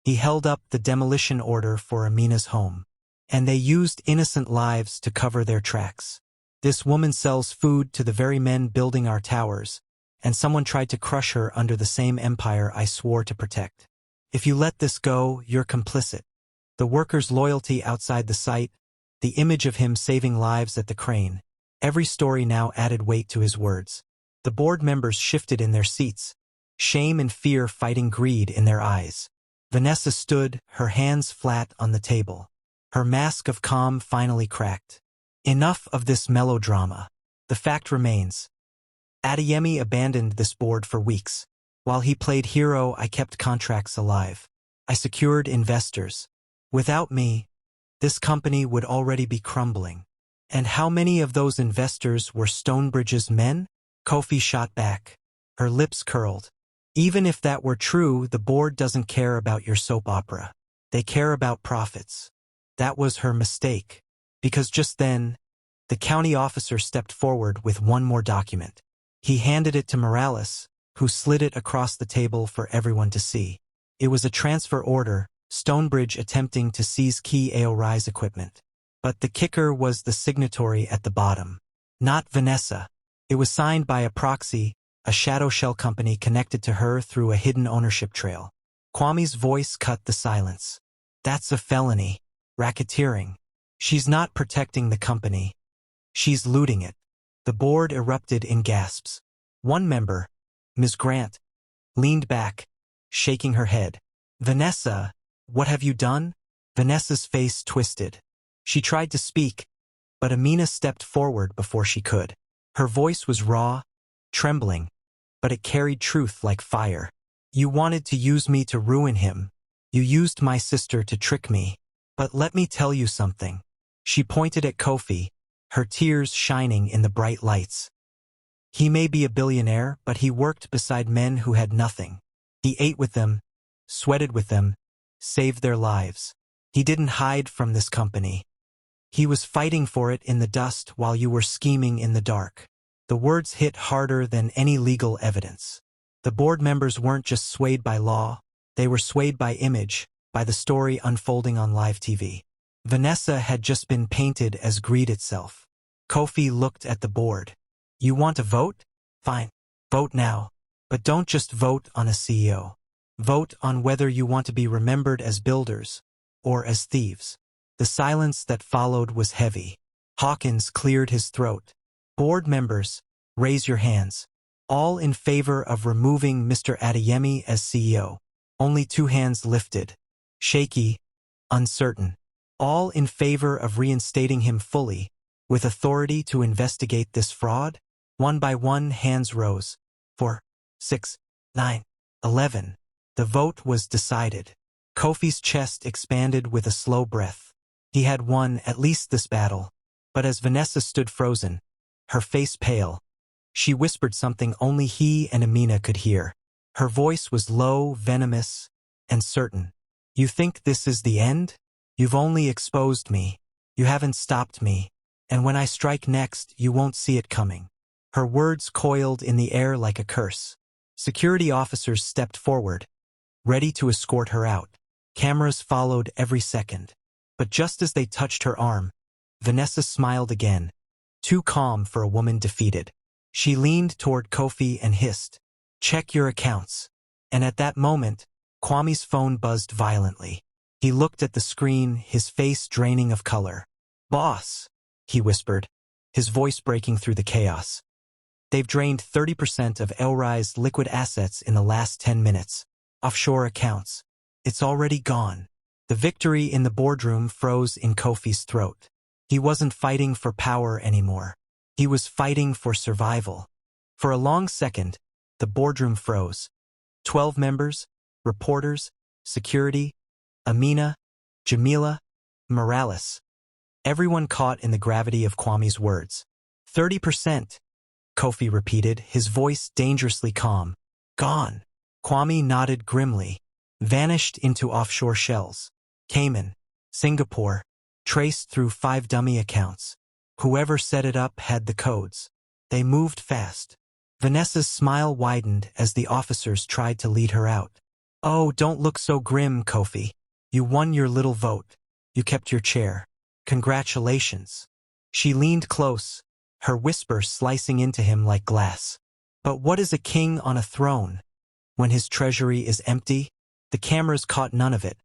He held up the demolition order for Aminah's home. And they used innocent lives to cover their tracks. This woman sells food to the very men building our towers, and someone tried to crush her under the same empire I swore to protect. If you let this go, you're complicit. The worker's loyalty outside the site, the image of him saving lives at the crane. Every story now added weight to his words. The board members shifted in their seats, shame and fear fighting greed in their eyes. Vanessa stood, her hands flat on the table. Her mask of calm finally cracked. Enough of this melodrama. The fact remains. Adeyemi abandoned this board for weeks. While he played hero, I kept contracts alive. I secured investors. Without me, this company would already be crumbling. And how many of those investors were Stonebridge's men? Kofi shot back. Her lips curled. Even if that were true, the board doesn't care about your soap opera. They care about profits. That was her mistake. Because just then, the county officer stepped forward with one more document. He handed it to Morales, who slid it across the table for everyone to see. It was a transfer order, Stonebridge attempting to seize key AORI's equipment. But the kicker was the signatory at the bottom. Not Vanessa. It was signed by a proxy, a shadow shell company connected to her through a hidden ownership trail. Kwame's voice cut the silence. That's a felony. Racketeering. She's not protecting the company. She's looting it. The board erupted in gasps. One member, Ms. Grant, leaned back, shaking her head. Vanessa, what have you done? Vanessa's face twisted. She tried to speak, but Aminah stepped forward before she could. Her voice was raw, trembling, but it carried truth like fire. You wanted to use me to ruin him. You used my sister to trick me. But let me tell you something. She pointed at Kofi, her tears shining in the bright lights. He may be a billionaire, but he worked beside men who had nothing. He ate with them, sweated with them, saved their lives. He didn't hide from this company. He was fighting for it in the dust while you were scheming in the dark. The words hit harder than any legal evidence. The board members weren't just swayed by law, they were swayed by image, by the story unfolding on live TV. Vanessa had just been painted as greed itself. Kofi looked at the board. You want to vote? Fine. Vote now. But don't just vote on a CEO. Vote on whether you want to be remembered as builders or as thieves. The silence that followed was heavy. Hawkins cleared his throat. Board members, raise your hands. All in favor of removing Mr. Adeyemi as CEO. Only 2 hands lifted. Shaky, uncertain. All in favor of reinstating him fully, with authority to investigate this fraud? 1 by 1 hands rose. 4, 6, 9, 11. The vote was decided. Kofi's chest expanded with a slow breath. He had won at least this battle. But as Vanessa stood frozen, her face pale, she whispered something only he and Aminah could hear. Her voice was low, venomous, and certain. You think this is the end? You've only exposed me. You haven't stopped me. And when I strike next, you won't see it coming. Her words coiled in the air like a curse. Security officers stepped forward, ready to escort her out. Cameras followed every second. But just as they touched her arm, Vanessa smiled again, too calm for a woman defeated. She leaned toward Kofi and hissed, "Check your accounts." And at that moment, Kwame's phone buzzed violently. He looked at the screen, his face draining of color. "Boss," he whispered, his voice breaking through the chaos. "They've drained 30% of Elrai's liquid assets in the last 10 minutes. Offshore accounts. It's already gone." The victory in the boardroom froze in Kofi's throat. He wasn't fighting for power anymore. He was fighting for survival. For a long second, the boardroom froze. 12 members, reporters, security, Aminah, Jamila, Morales. Everyone caught in the gravity of Kwame's words. 30%, Kofi repeated, his voice dangerously calm. Gone. Kwame nodded grimly. Vanished into offshore shells. Cayman, Singapore, traced through 5 dummy accounts. Whoever set it up had the codes. They moved fast. Vanessa's smile widened as the officers tried to lead her out. "Oh, don't look so grim, Kofi. You won your little vote. You kept your chair. Congratulations." She leaned close, her whisper slicing into him like glass. "But what is a king on a throne? When his treasury is empty?" The cameras caught none of it.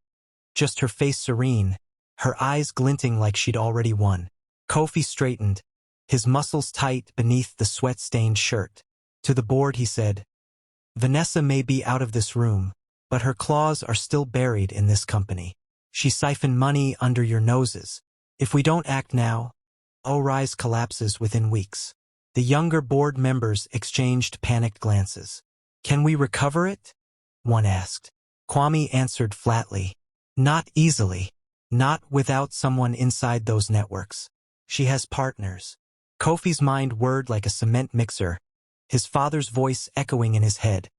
Just her face serene, her eyes glinting like she'd already won. Kofi straightened, his muscles tight beneath the sweat-stained shirt. To the board he said, "Vanessa may be out of this room, but her claws are still buried in this company. She siphoned money under your noses. If we don't act now, Elrai's collapses within weeks." The younger board members exchanged panicked glances. "Can we recover it?" one asked. Kwame answered flatly, "Not easily. Not without someone inside those networks. She has partners." Kofi's mind whirred like a cement mixer, his father's voice echoing in his head.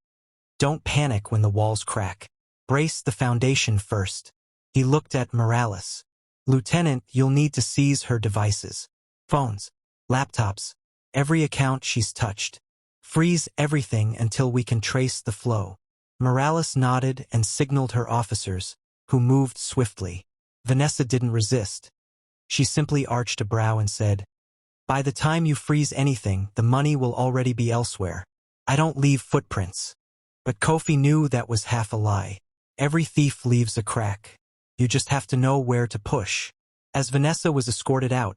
"Don't panic when the walls crack. Brace the foundation first." He looked at Morales. "Lieutenant, you'll need to seize her devices. Phones, laptops, every account she's touched. Freeze everything until we can trace the flow." Morales nodded and signaled her officers, who moved swiftly. Vanessa didn't resist. She simply arched a brow and said, "By the time you freeze anything, the money will already be elsewhere. I don't leave footprints." But Kofi knew that was half a lie. Every thief leaves a crack. You just have to know where to push. As Vanessa was escorted out,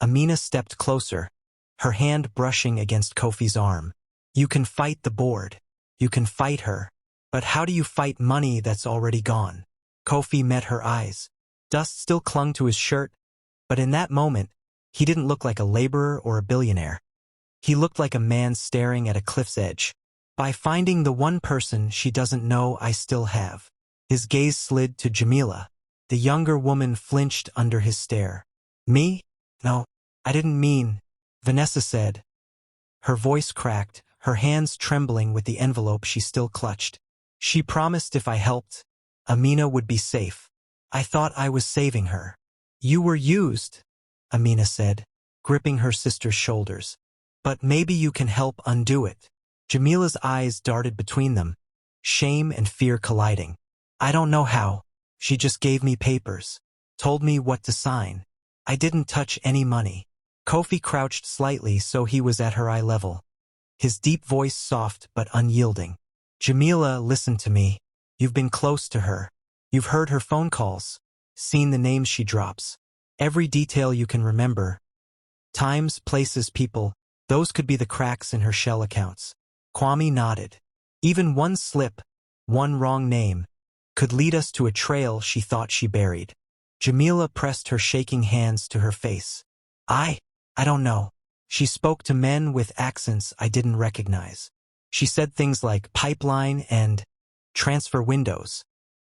Aminah stepped closer, her hand brushing against Kofi's arm. "You can fight the board. You can fight her. But how do you fight money that's already gone?" Kofi met her eyes. Dust still clung to his shirt, but in that moment, he didn't look like a laborer or a billionaire. He looked like a man staring at a cliff's edge. "By finding the one person she doesn't know I still have." His gaze slid to Jamila. The younger woman flinched under his stare. "Me? No, I didn't mean, Vanessa said. Her voice cracked, her hands trembling with the envelope she still clutched. She promised if I helped, Aminah would be safe. I thought I was saving her. You were used, Aminah said, gripping her sister's shoulders. But maybe you can help undo it. Jamila's eyes darted between them, shame and fear colliding. I don't know how. She just gave me papers, told me what to sign. I didn't touch any money. Kofi crouched slightly so he was at her eye level. His deep voice soft but unyielding. Jamila, listen to me. You've been close to her. You've heard her phone calls, seen the names she drops. Every detail you can remember. Times, places, people, those could be the cracks in her shell accounts. Kwame nodded. Even one slip, one wrong name, could lead us to a trail she thought she buried. Jamila pressed her shaking hands to her face. I don't know. She spoke to men with accents I didn't recognize. She said things like pipeline and transfer windows.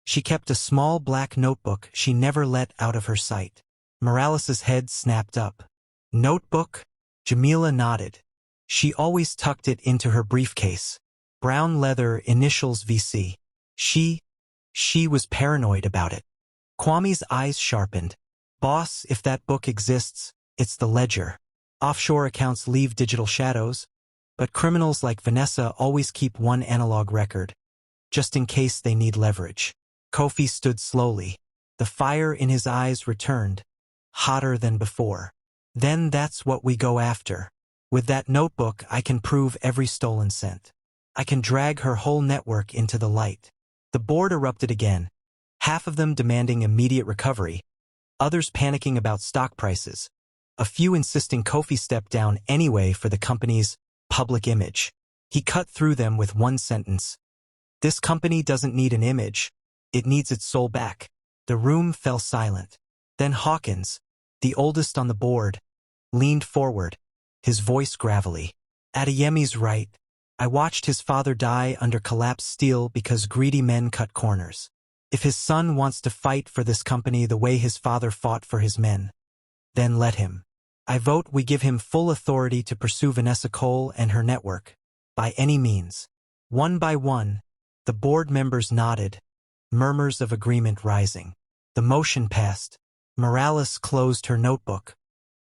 She kept a small black notebook she never let out of her sight. Morales's head snapped up. Notebook? Jamila nodded. She always tucked it into her briefcase. Brown leather, initials VC. She was paranoid about it. Kwame's eyes sharpened. Boss, if that book exists, it's the ledger. Offshore accounts leave digital shadows, but criminals like Vanessa always keep one analog record, just in case they need leverage. Kofi stood slowly. The fire in his eyes returned, hotter than before. Then that's what we go after. With that notebook, I can prove every stolen cent. I can drag her whole network into the light. The board erupted again, half of them demanding immediate recovery, others panicking about stock prices, a few insisting Kofi step down anyway for the company's public image. He cut through them with one sentence. This company doesn't need an image, it needs its soul back. The room fell silent. Then Hawkins, the oldest on the board, leaned forward, his voice gravelly. Adeyemi's right. I watched his father die under collapsed steel because greedy men cut corners. If his son wants to fight for this company the way his father fought for his men, then let him. I vote we give him full authority to pursue Vanessa Cole and her network, by any means. One by one, the board members nodded, murmurs of agreement rising. The motion passed. Morales closed her notebook.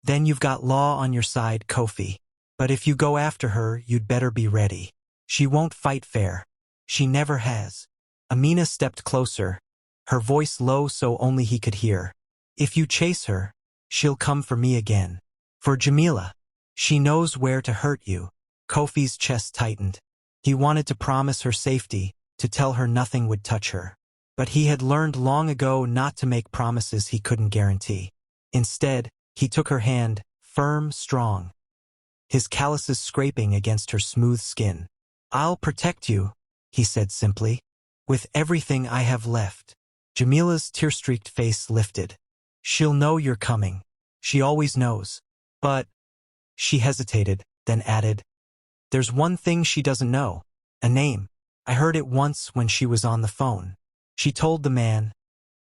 Then you've got law on your side, Kofi. But if you go after her, you'd better be ready. She won't fight fair. She never has. Aminah stepped closer, her voice low so only he could hear. If you chase her, she'll come for me again. For Jamila. She knows where to hurt you. Kofi's chest tightened. He wanted to promise her safety, to tell her nothing would touch her. But he had learned long ago not to make promises he couldn't guarantee. Instead, he took her hand, firm, strong, his calluses scraping against her smooth skin. I'll protect you, he said simply, with everything I have left. Jamila's tear-streaked face lifted. She'll know you're coming. She always knows. But, she hesitated, then added, there's one thing she doesn't know. A name. I heard it once when she was on the phone. She told the man,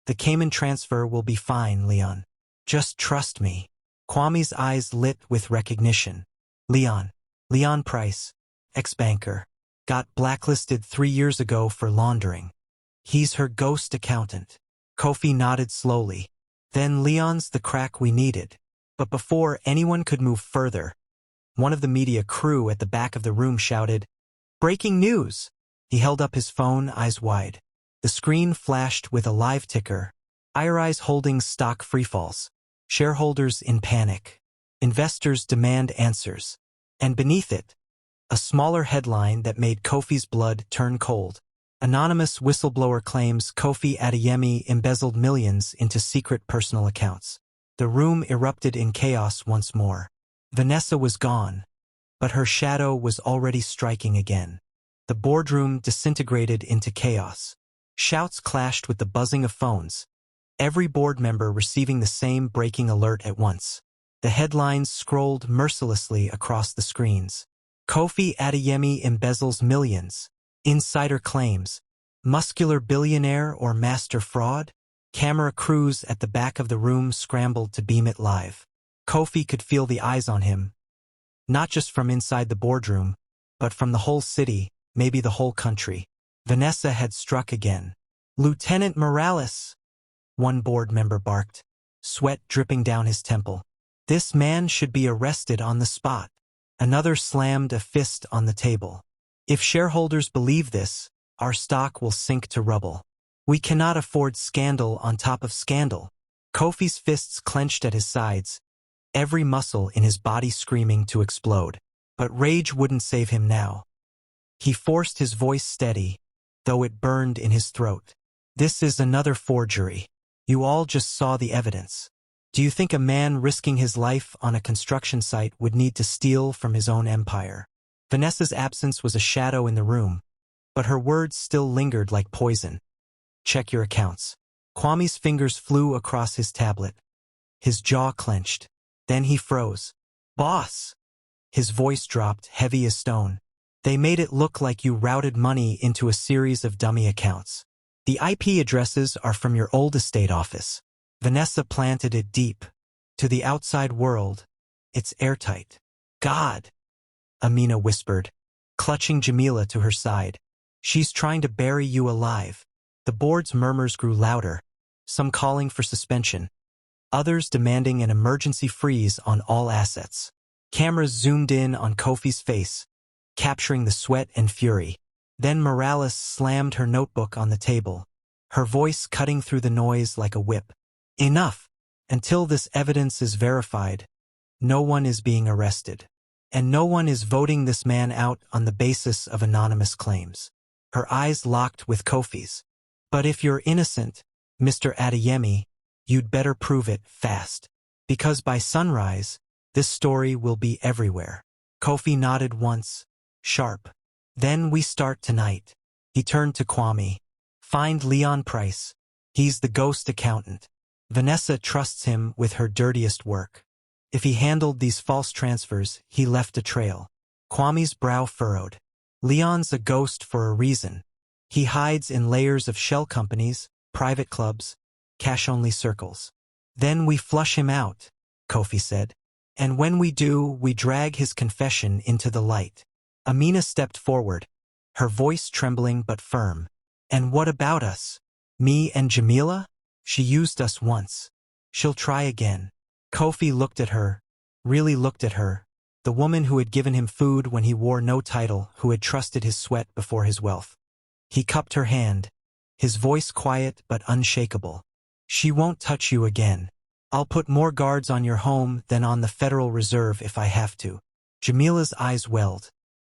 the Cayman transfer will be fine, Leon. Just trust me. Kwame's eyes lit with recognition. Leon Price, ex-banker, got blacklisted 3 years ago for laundering. He's her ghost accountant. Kofi nodded slowly. Then Leon's the crack we needed. But before anyone could move further, one of the media crew at the back of the room shouted, breaking news! He held up his phone, eyes wide. The screen flashed with a live ticker. IRI's Holdings stock freefalls. Shareholders in panic. Investors demand answers. And beneath it, a smaller headline that made Kofi's blood turn cold. Anonymous whistleblower claims Kofi Adeyemi embezzled millions into secret personal accounts. The room erupted in chaos once more. Vanessa was gone, but her shadow was already striking again. The boardroom disintegrated into chaos. Shouts clashed with the buzzing of phones, every board member receiving the same breaking alert at once. The headlines scrolled mercilessly across the screens. Kofi Adeyemi embezzles millions. Insider claims. Muscular billionaire or master fraud? Camera crews at the back of the room scrambled to beam it live. Kofi could feel the eyes on him, not just from inside the boardroom, but from the whole city, maybe the whole country. Vanessa had struck again. "Lieutenant Morales," one board member barked, sweat dripping down his temple. "This man should be arrested on the spot." Another slammed a fist on the table. "If shareholders believe this, our stock will sink to rubble. We cannot afford scandal on top of scandal." Kofi's fists clenched at his sides, every muscle in his body screaming to explode. But rage wouldn't save him now. He forced his voice steady, though it burned in his throat. "This is another forgery. You all just saw the evidence. Do you think a man risking his life on a construction site would need to steal from his own empire?" Vanessa's absence was a shadow in the room, but her words still lingered like poison. "Check your accounts." Kwame's fingers flew across his tablet. His jaw clenched. Then he froze. "Boss!" His voice dropped, heavy as stone. "They made it look like you routed money into a series of dummy accounts. The IP addresses are from your old estate office." Vanessa planted it deep. "To the outside world, it's airtight." "God," Aminah whispered, clutching Jamila to her side. "She's trying to bury you alive." The board's murmurs grew louder, some calling for suspension, others demanding an emergency freeze on all assets. Cameras zoomed in on Kofi's face, capturing the sweat and fury. Then Morales slammed her notebook on the table, her voice cutting through the noise like a whip. "Enough! Until this evidence is verified, no one is being arrested. And no one is voting this man out on the basis of anonymous claims." Her eyes locked with Kofi's. "But if you're innocent, Mr. Adeyemi, you'd better prove it fast. Because by sunrise, this story will be everywhere." Kofi nodded once, sharp. "Then we start tonight." He turned to Kwame. "Find Leon Price. He's the ghost accountant. Vanessa trusts him with her dirtiest work. If he handled these false transfers, he left a trail." Kwame's brow furrowed. "Leon's a ghost for a reason. He hides in layers of shell companies, private clubs, cash-only circles. Then we flush him out," Kofi said. "And when we do, we drag his confession into the light." Aminah stepped forward, her voice trembling but firm. "And what about us? Me and Jamila? She used us once. She'll try again." Kofi looked at her, really looked at her, the woman who had given him food when he wore no title, who had trusted his sweat before his wealth. He cupped her hand, his voice quiet but unshakable. "She won't touch you again. I'll put more guards on your home than on the Federal Reserve if I have to." Jamila's eyes welled.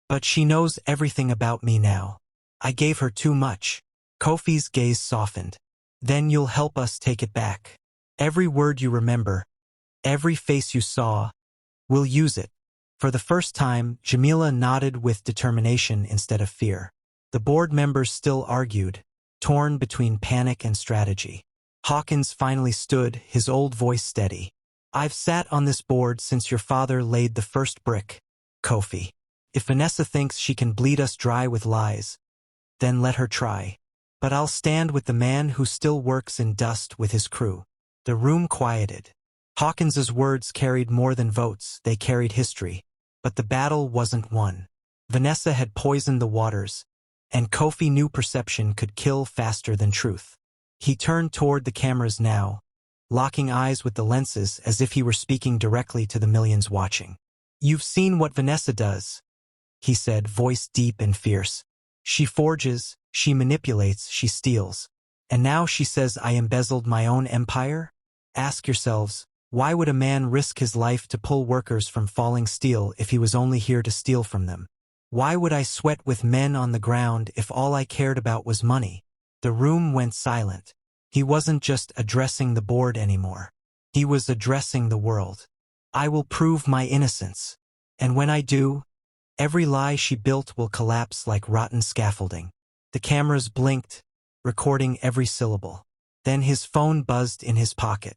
"But she knows everything about me now. I gave her too much." Kofi's gaze softened. "Then you'll help us take it back. Every word you remember, every face you saw, we'll use it." For the first time, Jamila nodded with determination instead of fear. The board members still argued, torn between panic and strategy. Hawkins finally stood, his old voice steady. "I've sat on this board since your father laid the first brick, Kofi. If Vanessa thinks she can bleed us dry with lies, then let her try. But I'll stand with the man who still works in dust with his crew." The room quieted. Hawkins's words carried more than votes, they carried history. But the battle wasn't won. Vanessa had poisoned the waters, and Kofi knew perception could kill faster than truth. He turned toward the cameras now, locking eyes with the lenses as if he were speaking directly to the millions watching. "You've seen what Vanessa does," he said, voice deep and fierce. "She forges, she manipulates, she steals. And now she says I embezzled my own empire? Ask yourselves, why would a man risk his life to pull workers from falling steel if he was only here to steal from them? Why would I sweat with men on the ground if all I cared about was money?" The room went silent. He wasn't just addressing the board anymore. He was addressing the world. "I will prove my innocence. And when I do, every lie she built will collapse like rotten scaffolding." The cameras blinked, recording every syllable. Then his phone buzzed in his pocket.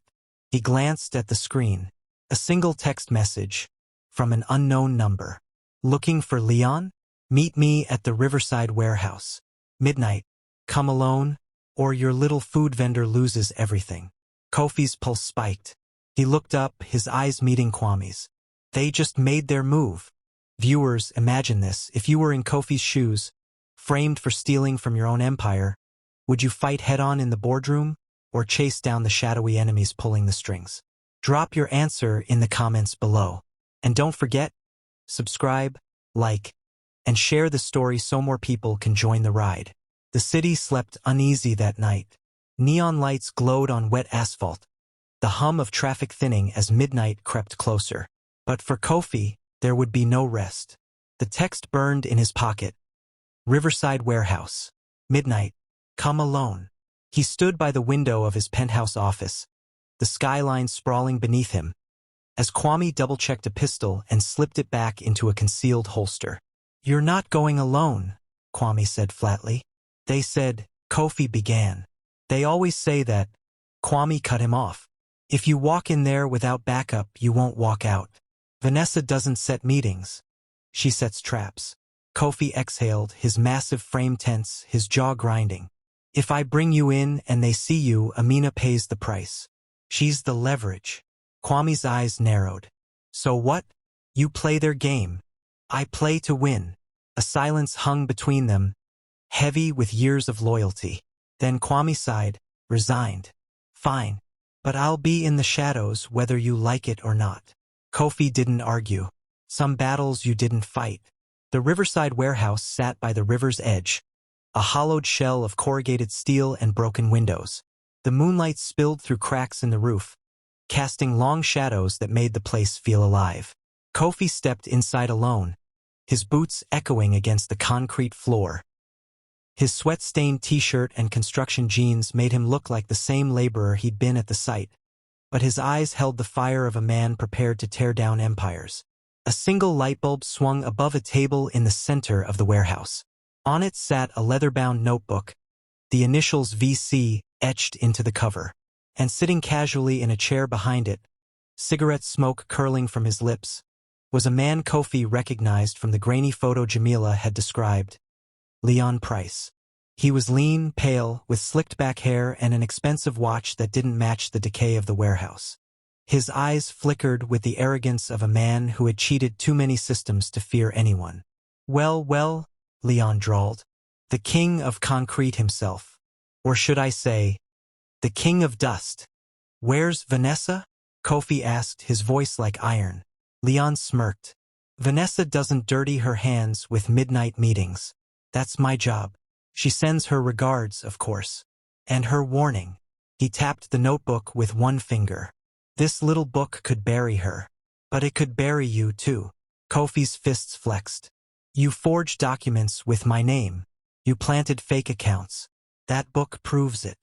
He glanced at the screen. A single text message from an unknown number. "Looking for Leon? Meet me at the Riverside warehouse. Midnight. Come alone, or your little food vendor loses everything." Kofi's pulse spiked. He looked up, his eyes meeting Kwame's. They just made their move. Viewers, imagine this. If you were in Kofi's shoes, framed for stealing from your own empire, would you fight head-on in the boardroom, or chase down the shadowy enemies pulling the strings? Drop your answer in the comments below. And don't forget, subscribe, like, and share the story so more people can join the ride. The city slept uneasy that night. Neon lights glowed on wet asphalt, the hum of traffic thinning as midnight crept closer. But for Kofi, there would be no rest. The text burned in his pocket. Riverside Warehouse. Midnight. Come alone. He stood by the window of his penthouse office, the skyline sprawling beneath him, as Kwame double-checked a pistol and slipped it back into a concealed holster. You're not going alone, Kwame said flatly. They said, Kofi began. They always say that. Kwame cut him off. If you walk in there without backup, you won't walk out. Vanessa doesn't set meetings. She sets traps. Kofi exhaled, his massive frame tense, his jaw grinding. If I bring you in and they see you, Aminah pays the price. She's the leverage. Kwame's eyes narrowed. So what? You play their game. I play to win. A silence hung between them, heavy with years of loyalty. Then Kwame sighed, resigned. Fine. But I'll be in the shadows whether you like it or not. Kofi didn't argue. Some battles you didn't fight. The Riverside Warehouse sat by the river's edge, a hollowed shell of corrugated steel and broken windows. The moonlight spilled through cracks in the roof, casting long shadows that made the place feel alive. Kofi stepped inside alone, his boots echoing against the concrete floor. His sweat-stained t-shirt and construction jeans made him look like the same laborer he'd been at the site, but his eyes held the fire of a man prepared to tear down empires. A single light bulb swung above a table in the center of the warehouse. On it sat a leather-bound notebook, the initials VC etched into the cover. And sitting casually in a chair behind it, cigarette smoke curling from his lips, was a man Kofi recognized from the grainy photo Jamila had described. Leon Price. He was lean, pale, with slicked-back hair and an expensive watch that didn't match the decay of the warehouse. His eyes flickered with the arrogance of a man who had cheated too many systems to fear anyone. Well, Leon drawled. The king of concrete himself. Or should I say, the king of dust. Where's Vanessa? Kofi asked, his voice like iron. Leon smirked. Vanessa doesn't dirty her hands with midnight meetings. That's my job. She sends her regards, of course. And her warning. He tapped the notebook with one finger. This little book could bury her. But it could bury you, too. Kofi's fists flexed. You forged documents with my name. You planted fake accounts. That book proves it.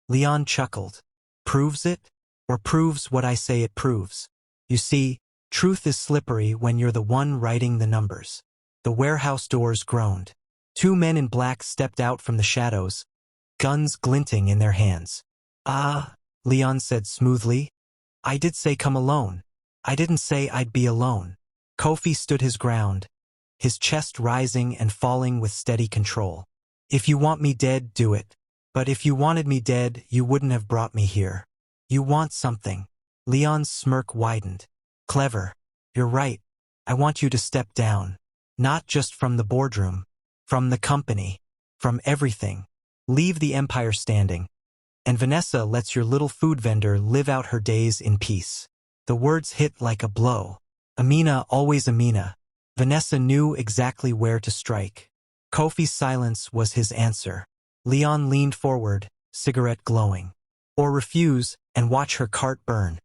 Leon chuckled. Proves it? Or proves what I say it proves? You see, truth is slippery when you're the one writing the numbers. The warehouse doors groaned. Two men in black stepped out from the shadows, guns glinting in their hands. Ah, Leon said smoothly. I did say come alone. I didn't say I'd be alone. Kofi stood his ground, his chest rising and falling with steady control. If you want me dead, do it. But if you wanted me dead, you wouldn't have brought me here. You want something. Leon's smirk widened. Clever. You're right. I want you to step down. Not just from the boardroom. From the company. From everything. Leave the empire standing. And Vanessa lets your little food vendor live out her days in peace. The words hit like a blow. Aminah, always Aminah. Vanessa knew exactly where to strike. Kofi's silence was his answer. Leon leaned forward, cigarette glowing. Or refuse and watch her cart burn.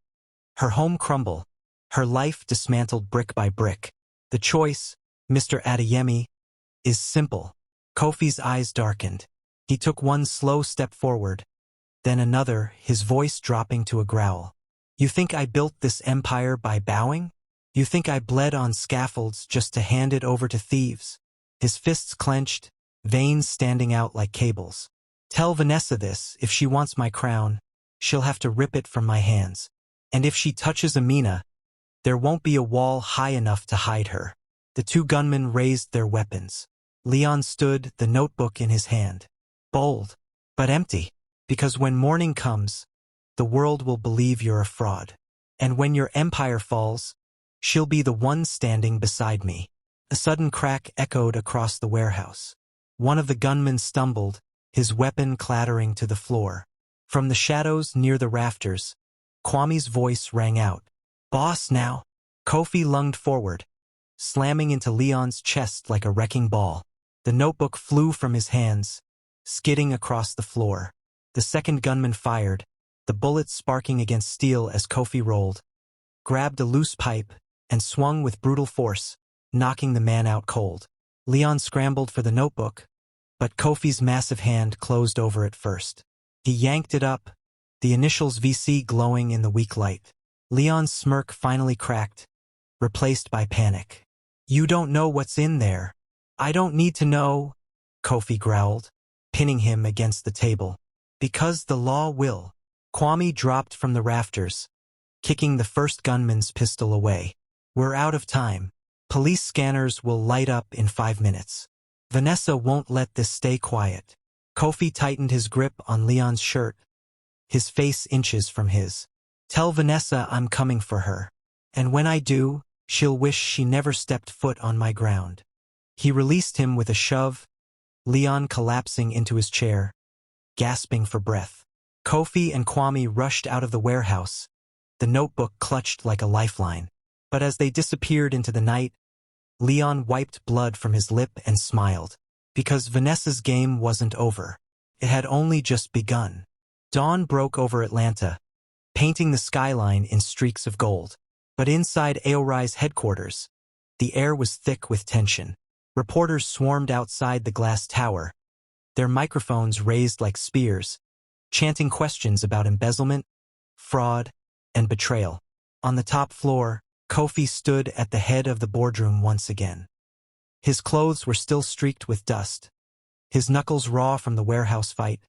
Her home crumble. Her life dismantled brick by brick. The choice, Mr. Adeyemi, is simple. Kofi's eyes darkened. He took one slow step forward, then another, his voice dropping to a growl. You think I built this empire by bowing? You think I bled on scaffolds just to hand it over to thieves? His fists clenched, veins standing out like cables. Tell Vanessa this, if she wants my crown, she'll have to rip it from my hands. And if she touches Aminah, there won't be a wall high enough to hide her. The two gunmen raised their weapons. Leon stood, the notebook in his hand. Bold, but empty. Because when morning comes, the world will believe you're a fraud. And when your empire falls, she'll be the one standing beside me. A sudden crack echoed across the warehouse. One of the gunmen stumbled, his weapon clattering to the floor. From the shadows near the rafters, Kwame's voice rang out. "Boss now." Kofi lunged forward, slamming into Leon's chest like a wrecking ball. The notebook flew from his hands, skidding across the floor. The second gunman fired, the bullet sparking against steel as Kofi rolled, grabbed a loose pipe, and swung with brutal force, knocking the man out cold. Leon scrambled for the notebook, but Kofi's massive hand closed over it first. He yanked it up, the initials VC glowing in the weak light. Leon's smirk finally cracked, replaced by panic. "You don't know what's in there." "I don't need to know," Kofi growled, pinning him against the table. "Because the law will." Kwame dropped from the rafters, kicking the first gunman's pistol away. "We're out of time. Police scanners will light up in 5 minutes. Vanessa won't let this stay quiet." Kofi tightened his grip on Leon's shirt, his face inches from his. "Tell Vanessa I'm coming for her. And when I do, she'll wish she never stepped foot on my ground." He released him with a shove, Leon collapsing into his chair, gasping for breath. Kofi and Kwame rushed out of the warehouse, the notebook clutched like a lifeline. But as they disappeared into the night, Leon wiped blood from his lip and smiled. Because Vanessa's game wasn't over. It had only just begun. Dawn broke over Atlanta, painting the skyline in streaks of gold. But inside AORI's headquarters, the air was thick with tension. Reporters swarmed outside the glass tower, their microphones raised like spears, chanting questions about embezzlement, fraud, and betrayal. On the top floor, Kofi stood at the head of the boardroom once again. His clothes were still streaked with dust, his knuckles raw from the warehouse fight,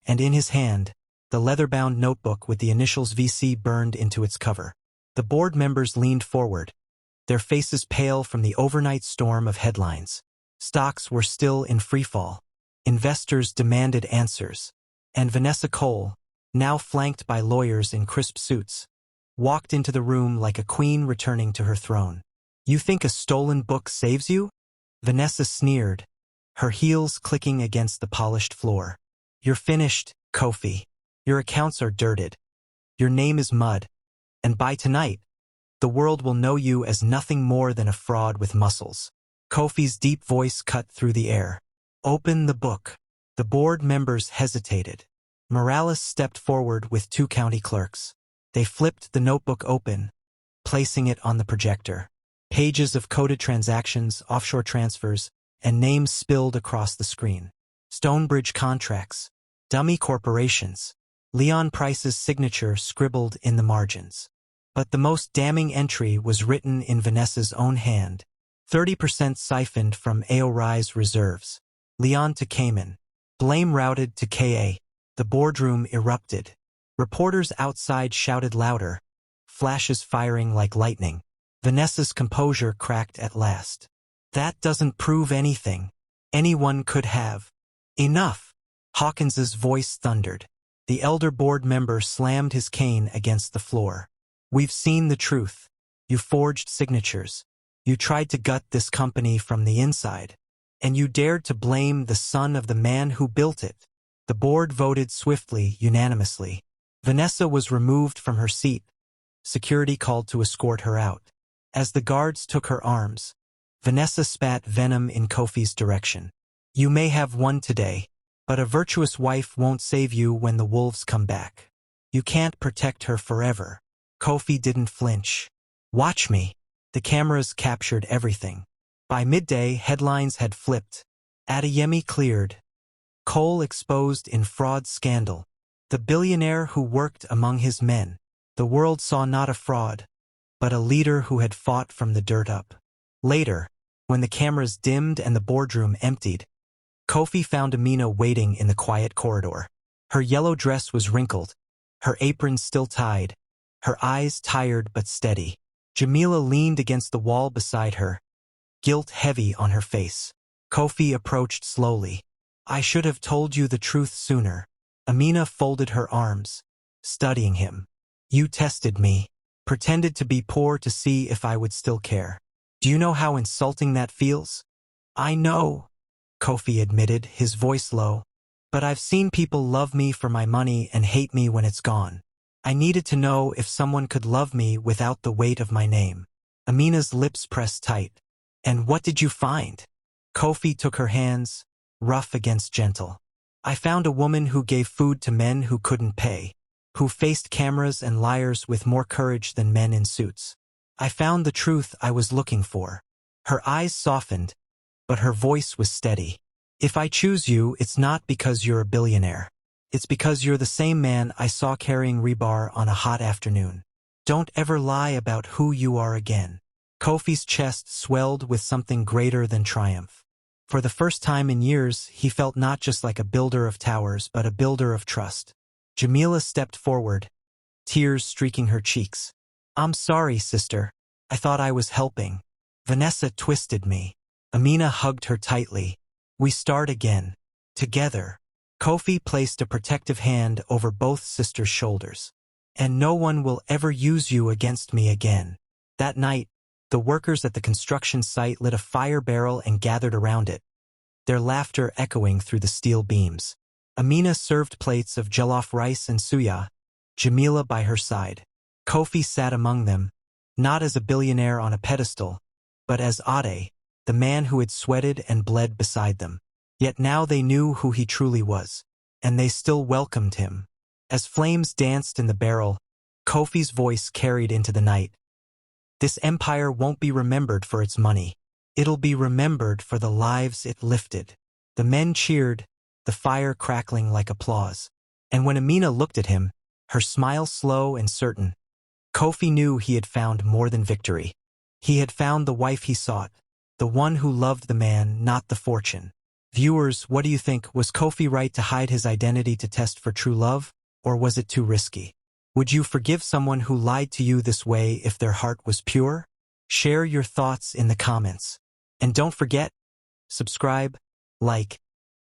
and in his hand, the leather-bound notebook with the initials VC burned into its cover. The board members leaned forward, their faces pale from the overnight storm of headlines. Stocks were still in freefall. Investors demanded answers. And Vanessa Cole, now flanked by lawyers in crisp suits, walked into the room like a queen returning to her throne. "You think a stolen book saves you?" Vanessa sneered, her heels clicking against the polished floor. "You're finished, Kofi. Your accounts are dirted. Your name is mud. And by tonight, the world will know you as nothing more than a fraud with muscles." Kofi's deep voice cut through the air. "Open the book." The board members hesitated. Morales stepped forward with 2 county clerks. They flipped the notebook open, placing it on the projector. Pages of coded transactions, offshore transfers, and names spilled across the screen. Stonebridge contracts, dummy corporations, Leon Price's signature scribbled in the margins. But the most damning entry was written in Vanessa's own hand. 30% siphoned from AORI's reserves. Leon to Cayman. Blame routed to KA. The boardroom erupted. Reporters outside shouted louder, flashes firing like lightning. Vanessa's composure cracked at last. "That doesn't prove anything. Anyone could have." "Enough!" Hawkins's voice thundered. The elder board member slammed his cane against the floor. "We've seen the truth. You forged signatures. You tried to gut this company from the inside. And you dared to blame the son of the man who built it." The board voted swiftly, unanimously. Vanessa was removed from her seat. Security called to escort her out. As the guards took her arms, Vanessa spat venom in Kofi's direction. "You may have won today, but a virtuous wife won't save you when the wolves come back. You can't protect her forever." Kofi didn't flinch. "Watch me." The cameras captured everything. By midday, headlines had flipped. Adeyemi cleared. Cole exposed in fraud scandal. The billionaire who worked among his men. The world saw not a fraud, but a leader who had fought from the dirt up. Later, when the cameras dimmed and the boardroom emptied, Kofi found Aminah waiting in the quiet corridor. Her yellow dress was wrinkled, her apron still tied, her eyes tired but steady. Jamila leaned against the wall beside her, guilt heavy on her face. Kofi approached slowly. "I should have told you the truth sooner." Aminah folded her arms, studying him. "You tested me. Pretended to be poor to see if I would still care. Do you know how insulting that feels? I know, Kofi admitted, his voice low. But I've seen people love me for my money and hate me when it's gone. I needed to know if someone could love me without the weight of my name. Aminah's lips pressed tight. And what did you find? Kofi took her hands, rough against gentle. I found a woman who gave food to men who couldn't pay, who faced cameras and liars with more courage than men in suits. I found the truth I was looking for. Her eyes softened, but her voice was steady. If I choose you, it's not because you're a billionaire. It's because you're the same man I saw carrying rebar on a hot afternoon. Don't ever lie about who you are again. Kofi's chest swelled with something greater than triumph. For the first time in years, he felt not just like a builder of towers, but a builder of trust. Jamila stepped forward, tears streaking her cheeks. I'm sorry, sister. I thought I was helping. Vanessa twisted me. Aminah hugged her tightly. We start again. Together. Kofi placed a protective hand over both sisters' shoulders. And no one will ever use you against me again. That night, the workers at the construction site lit a fire barrel and gathered around it, their laughter echoing through the steel beams. Aminah served plates of jollof rice and suya, Jamila by her side. Kofi sat among them, not as a billionaire on a pedestal, but as Ade, the man who had sweated and bled beside them. Yet now they knew who he truly was, and they still welcomed him. As flames danced in the barrel, Kofi's voice carried into the night. This empire won't be remembered for its money. It'll be remembered for the lives it lifted. The men cheered, the fire crackling like applause. And when Aminah looked at him, her smile slow and certain, Kofi knew he had found more than victory. He had found the wife he sought, the one who loved the man, not the fortune. Viewers, what do you think? Was Kofi right to hide his identity to test for true love, or was it too risky? Would you forgive someone who lied to you this way if their heart was pure? Share your thoughts in the comments. And don't forget, subscribe, like,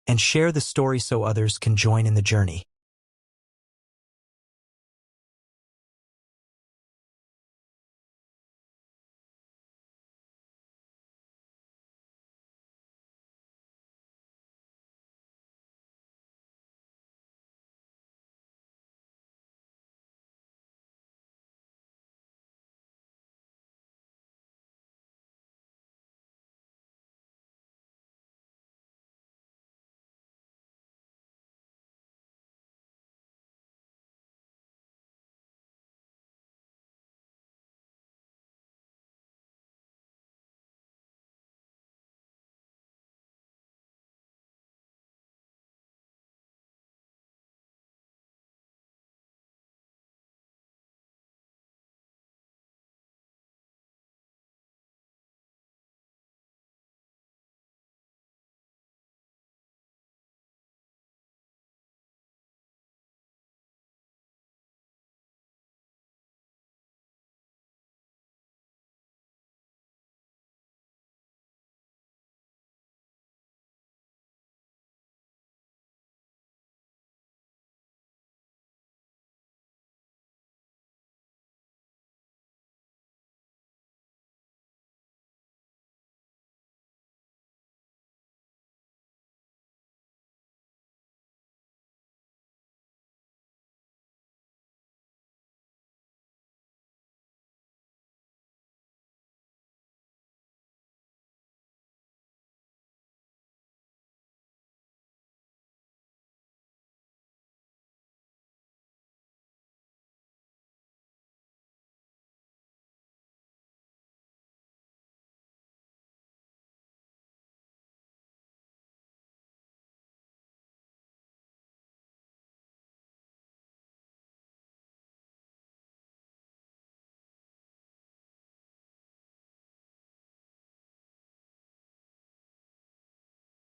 and share the story so others can join in the journey.